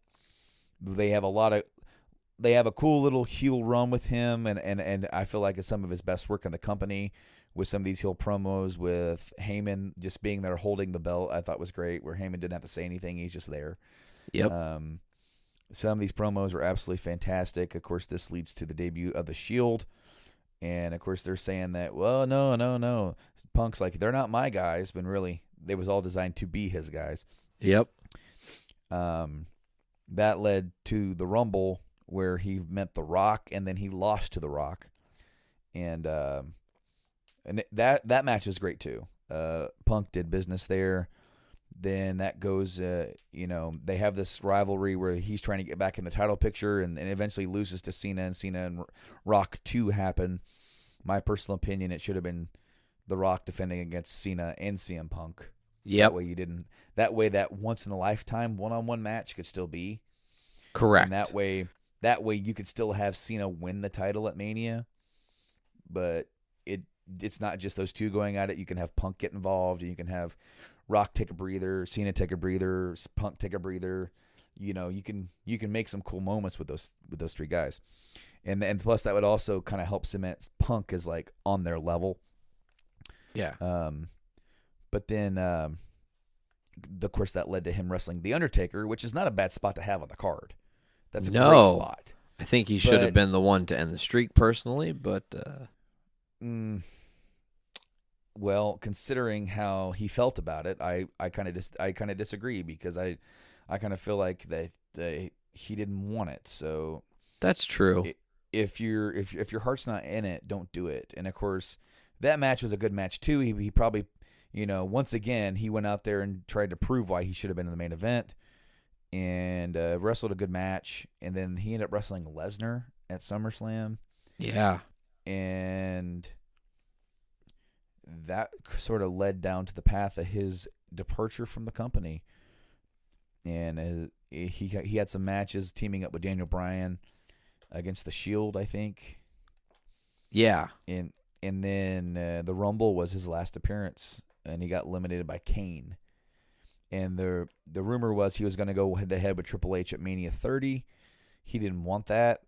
They have a cool little heel run with him, and I feel like it's some of his best work in the company with some of these heel promos with Heyman just being there holding the belt. I thought was great, where Heyman didn't have to say anything. He's just there. Yep. Some of these promos were absolutely fantastic. Of course, this leads to the debut of the Shield. And, of course, they're saying that, well, no. Punk's like, they're not my guys, but really, they was all designed to be his guys. Yep. That led to the Rumble, where he met The Rock, and then he lost to The Rock. And that match is great, too. Punk did business there. Then that goes, they have this rivalry where he's trying to get back in the title picture and eventually loses to Cena, and Cena and Rock 2 happen. My personal opinion, it should have been The Rock defending against Cena and CM Punk. Yep. That way that once-in-a-lifetime one-on-one match could still be. Correct. And that way you could still have Cena win the title at Mania, but it's not just those two going at it. You can have Punk get involved, and you can have Rock take a breather, Cena take a breather, Punk take a breather. You can make some cool moments with those three guys, and plus that would also kind of help cement Punk as like on their level. Yeah. But then, of course, that led to him wrestling The Undertaker, which is not a bad spot to have on the card. That's a great spot. I think he should have been the one to end the streak personally, but well, considering how he felt about it, I kind of disagree, because I kind of feel like that he didn't want it. So that's true. If your heart's not in it, don't do it. And of course, that match was a good match too. He probably, once again, he went out there and tried to prove why he should have been in the main event, and wrestled a good match. And then he ended up wrestling Lesnar at SummerSlam. Yeah. And that sort of led down to the path of his departure from the company. And he had some matches teaming up with Daniel Bryan against the Shield, I think. Yeah. And then the Rumble was his last appearance, and he got eliminated by Kane. And the rumor was he was going to go head-to-head with Triple H at Mania 30. He didn't want that.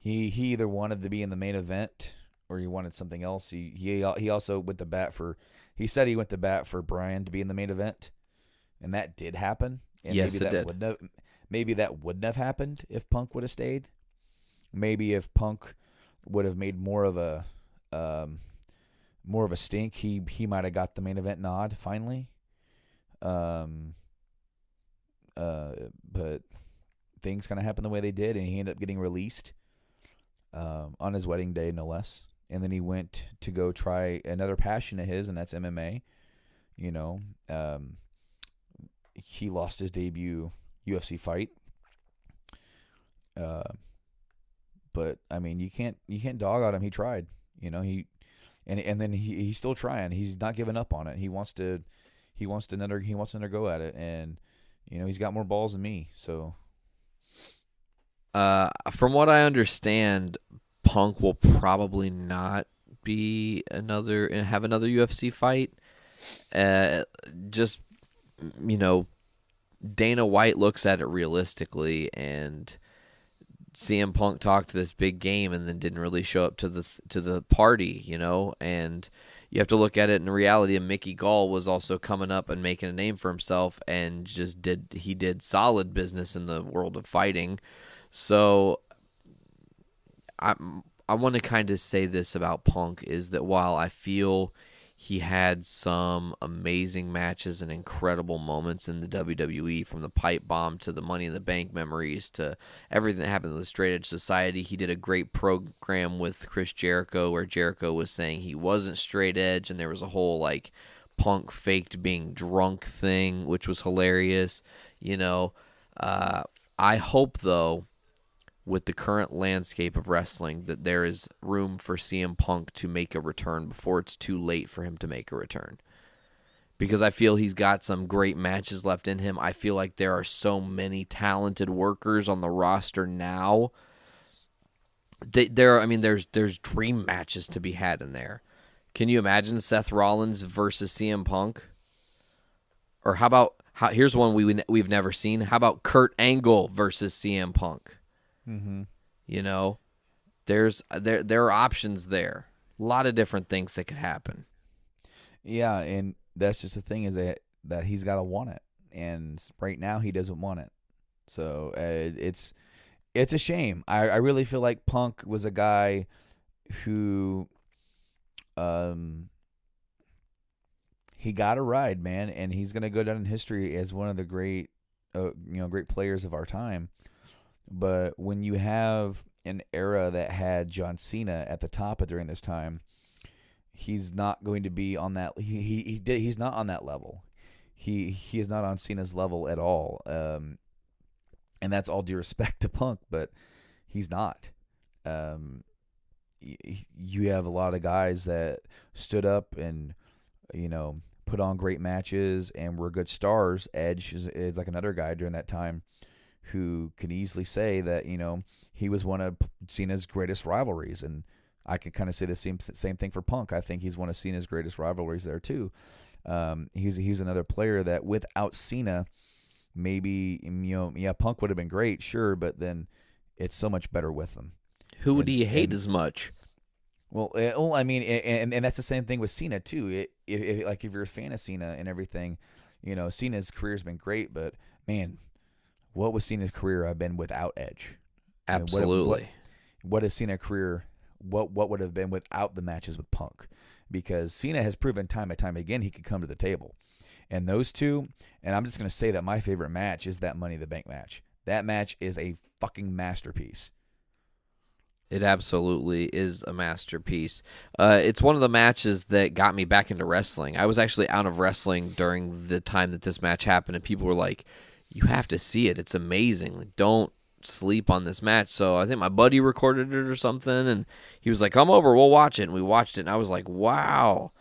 He either wanted to be in the main event or he wanted something else. He also went to bat for. He said he went to bat for Bryan to be in the main event, and that did happen. And yes, maybe it did. Maybe that wouldn't have happened if Punk would have stayed. Maybe if Punk would have made more of a more of a stink. He might have got the main event nod finally. But things kind of happened the way they did, and he ended up getting released on his wedding day, no less. And then he went to go try another passion of his, and that's MMA. You know, he lost his debut UFC fight. But I mean, you can't dog on him. He tried. You know, and then he's still trying. He's not giving up on it. He wants another go at it, and you know, he's got more balls than me. So, from what I understand, Punk will probably not have another UFC fight. Just, you know, Dana White looks at it realistically, and CM Punk talked this big game and then didn't really show up to the party, you know, and you have to look at it in reality. And Mickey Gall was also coming up and making a name for himself, and he did solid business in the world of fighting. So I want to kind of say this about Punk, is that while I feel he had some amazing matches and incredible moments in the WWE, from the pipe bomb to the Money in the Bank memories to everything that happened in the Straight Edge Society. He did a great program with Chris Jericho where Jericho was saying he wasn't straight edge, and there was a whole like Punk faked being drunk thing, which was hilarious. You know, I hope though, with the current landscape of wrestling, that there is room for CM Punk to make a return before it's too late for him to make a return. Because I feel he's got some great matches left in him. I feel like there are so many talented workers on the roster now. There's dream matches to be had in there. Can you imagine Seth Rollins versus CM Punk? Or here's one we've never seen. How about Kurt Angle versus CM Punk? Mm-hmm. You know, there are options there. A lot of different things that could happen. Yeah, and that's just the thing, is that he's got to want it, and right now he doesn't want it. So it's a shame. I really feel like Punk was a guy who he got a ride, man, and he's gonna go down in history as one of the great great players of our time. But when you have an era that had John Cena at the top during this time, he's not going to be on that. He's not on that level. He is not on Cena's level at all. And that's all due respect to Punk, but he's not. You have a lot of guys that stood up and put on great matches and were good stars. Edge is like another guy during that time who can easily say that, he was one of Cena's greatest rivalries. And I could kind of say the same thing for Punk. I think he's one of Cena's greatest rivalries there too. He's another player that without Cena, maybe, Punk would have been great, sure, but then it's so much better with him. Who would he hate as much? Well, I mean, and that's the same thing with Cena too. If you're a fan of Cena and everything, Cena's career's been great, but man, what was Cena's career been without Edge? Absolutely. What is Cena's career? What would have been without the matches with Punk? Because Cena has proven time and time again he could come to the table. And those two, and I'm just going to say that my favorite match is that Money in the Bank match. That match is a fucking masterpiece. It absolutely is a masterpiece. It's one of the matches that got me back into wrestling. I was actually out of wrestling during the time that this match happened, and people were like, you have to see it. It's amazing. Like, don't sleep on this match. So I think my buddy recorded it or something, and he was like, come over, we'll watch it. And we watched it, and I was like, wow,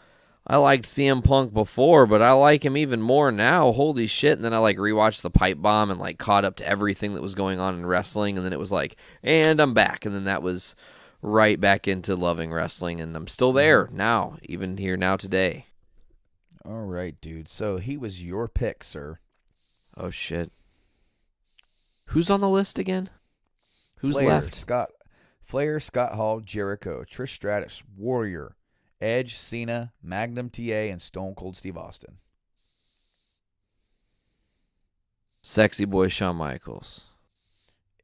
I liked CM Punk before, but I like him even more now. Holy shit. And then I rewatched the pipe bomb and caught up to everything that was going on in wrestling, and then it was like, and I'm back. And then that was right back into loving wrestling, and I'm still there now, even here now today. All right, dude. So he was your pick, sir. Oh, shit. Who's on the list again? Who's Flair, left? Flair, Scott Hall, Jericho, Trish Stratus, Warrior, Edge, Cena, Magnum TA, and Stone Cold Steve Austin. Sexy boy Shawn Michaels.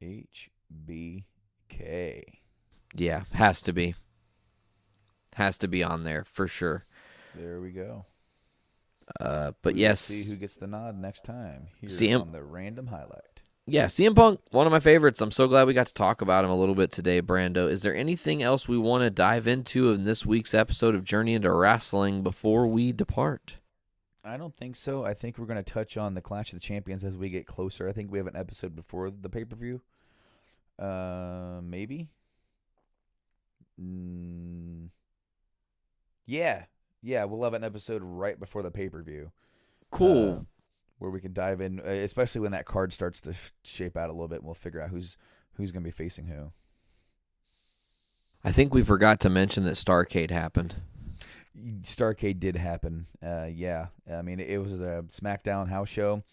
HBK. Yeah, has to be. has to be on there for sure. There we go. But yes, see who gets the nod next time here on the random highlight. Yeah, CM Punk, one of my favorites. I'm so glad we got to talk about him a little bit today, Brando. Is there anything else we want to dive into in this week's episode of Journey into Wrestling before we depart? I don't think so. I think we're going to touch on the Clash of the Champions as we get closer. I think we have an episode before the pay-per-view. Maybe? Yeah, we'll have an episode right before the pay-per-view. Cool. Where we can dive in, especially when that card starts to shape out a little bit, and we'll figure out who's going to be facing who. I think we forgot to mention that Starrcade happened. Starrcade did happen. Yeah. I mean, it was a SmackDown house show.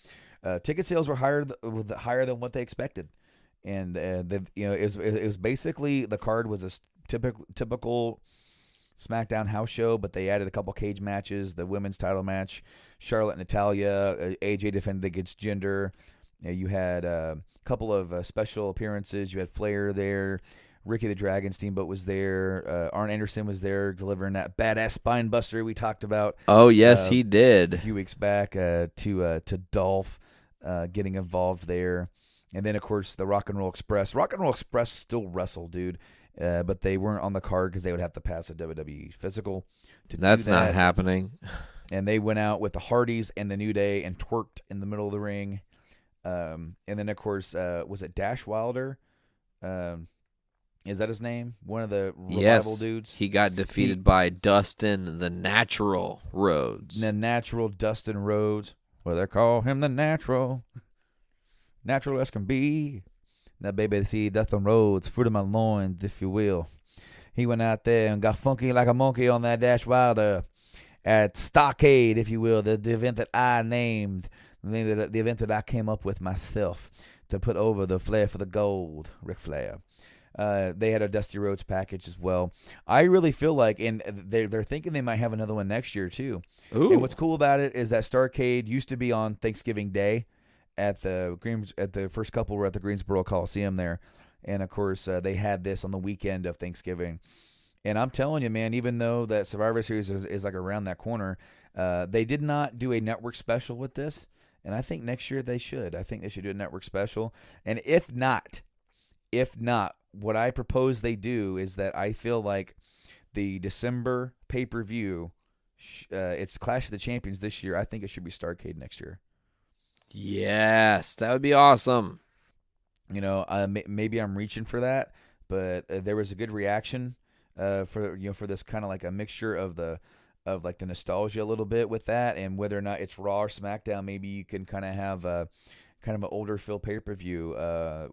Ticket sales were higher than what they expected, and it was basically the card was a typical SmackDown house show, but they added a couple cage matches. The women's title match, Charlotte and Natalya, AJ defended against Jinder. You had a couple of special appearances. You had Flair there. Ricky the Dragon Steamboat was there. Arn Anderson was there delivering that badass spine buster we talked about. Oh, yes, he did. A few weeks back to Dolph getting involved there. And then, of course, the Rock and Roll Express. Rock and Roll Express still wrestled, dude. But they weren't on the card because they would have to pass a WWE physical to That's do that. not happening. And they went out with the Hardys and the New Day and twerked in the middle of the ring. And then, of course, was it Dash Wilder? Is that his name? One of the Revival dudes? He got defeated by Dustin the Natural Rhodes. The Natural Dustin Rhodes. Well, they call him the Natural. Natural as can be. Now, baby, see, Dustin Rhodes, fruit of my loins, if you will. He went out there and got funky like a monkey on that Dash Wilder at Starrcade, if you will, the event that I named, the event that I came up with myself to put over the Flair for the Gold, Ric Flair. They had a Dusty Rhodes package as well. I really feel like, and they're thinking they might have another one next year too. Ooh. And what's cool about it is that Starrcade used to be on Thanksgiving Day at the first couple were at the Greensboro Coliseum there, and of course they had this on the weekend of Thanksgiving. And I'm telling you, man, even though that Survivor Series is like around that corner, they did not do a network special with this, and I think next year they should. I think they should do a network special, and if not, what I propose they do is that I feel like the December pay-per-view, it's Clash of the Champions this year. I think it should be Starrcade next year. Yes, that would be awesome. You know, maybe I'm reaching for that, but there was a good reaction for this kind of like a mixture of the nostalgia a little bit with that, and whether or not it's Raw or SmackDown, maybe you can kind of have a kind of an older feel pay-per-view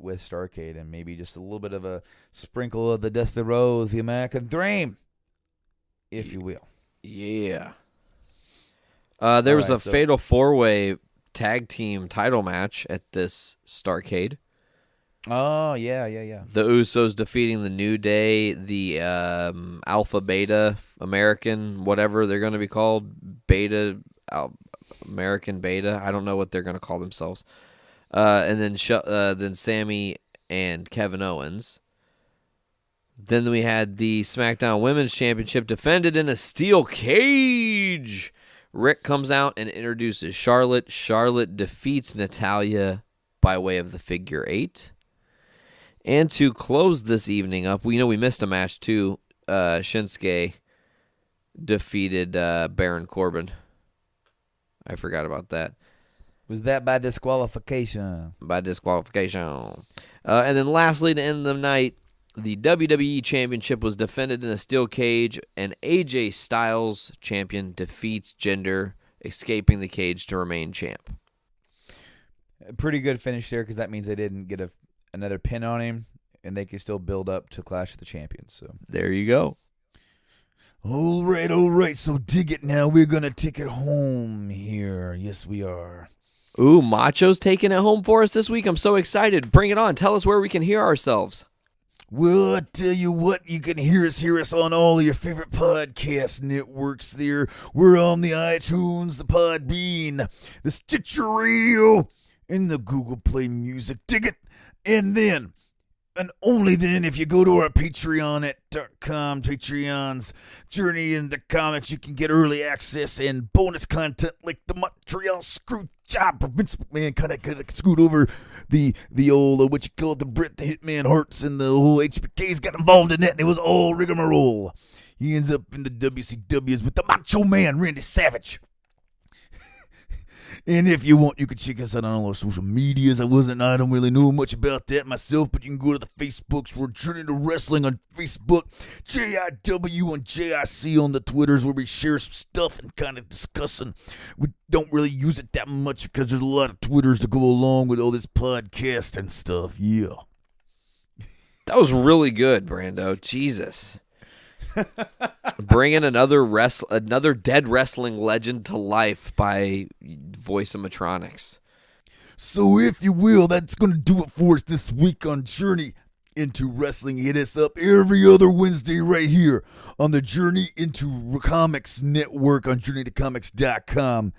with Starrcade, and maybe just a little bit of a sprinkle of the Dusty Rhodes, the American Dream, if you will. Yeah. There was a Fatal 4-Way tag team title match at this Starrcade. Oh, yeah. The Usos defeating the New Day, the Alpha Beta American, whatever they're going to be called, American Beta. I don't know what they're going to call themselves. And then Sammy and Kevin Owens. Then we had the SmackDown Women's Championship defended in a steel cage. Rick comes out and introduces Charlotte. Charlotte defeats Natalya by way of the figure 8. And to close this evening up, we missed a match too. Shinsuke defeated Baron Corbin. I forgot about that. Was that by disqualification? By disqualification. And then lastly, to end the night, the WWE Championship was defended in a steel cage, and AJ Styles, champion, defeats Jinder, escaping the cage to remain champ. A pretty good finish there, because that means they didn't get another pin on him, and they can still build up to Clash of the Champions. So there you go. All right. So dig it now. We're going to take it home here. Yes, we are. Ooh, Macho's taking it home for us this week. I'm so excited. Bring it on. Tell us where we can hear ourselves. Well, I tell you what, you can hear us on all your favorite podcast networks there. We're on the iTunes, the Podbean, the Stitcher Radio, and the Google Play Music. Dig it. And then And only then, if you go to our Patreon at Patreon's Journey into Comics, you can get early access and bonus content like the Montreal screw job. Vince McMahon kind of screwed over the old, what you call it, the Bret the Hitman Harts, and the whole HBK's got involved in that, and it was all rigmarole. He ends up in the WCWs with the Macho Man, Randy Savage. And if you want, you can check us out on all our social medias. I don't really know much about that myself, but you can go to the Facebooks. We're Journey to Wrestling on Facebook, JIW and JIC on the Twitters, where we share some stuff and kind of discussing. We don't really use it that much because there's a lot of Twitters to go along with all this podcast and stuff. Yeah. That was really good, Brando. Jesus. Bringing another dead wrestling legend to life by voice animatronics. So if you will, that's going to do it for us this week on Journey into Wrestling. Hit us up every other Wednesday right here on the Journey into Comics Network on journeytocomics.com.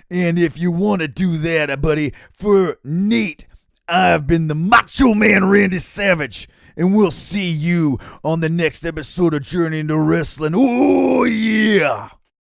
And if you want to do that, buddy, for Nate, I've been the Macho Man Randy Savage. And we'll see you on the next episode of Journey into Wrestling. Oh, yeah!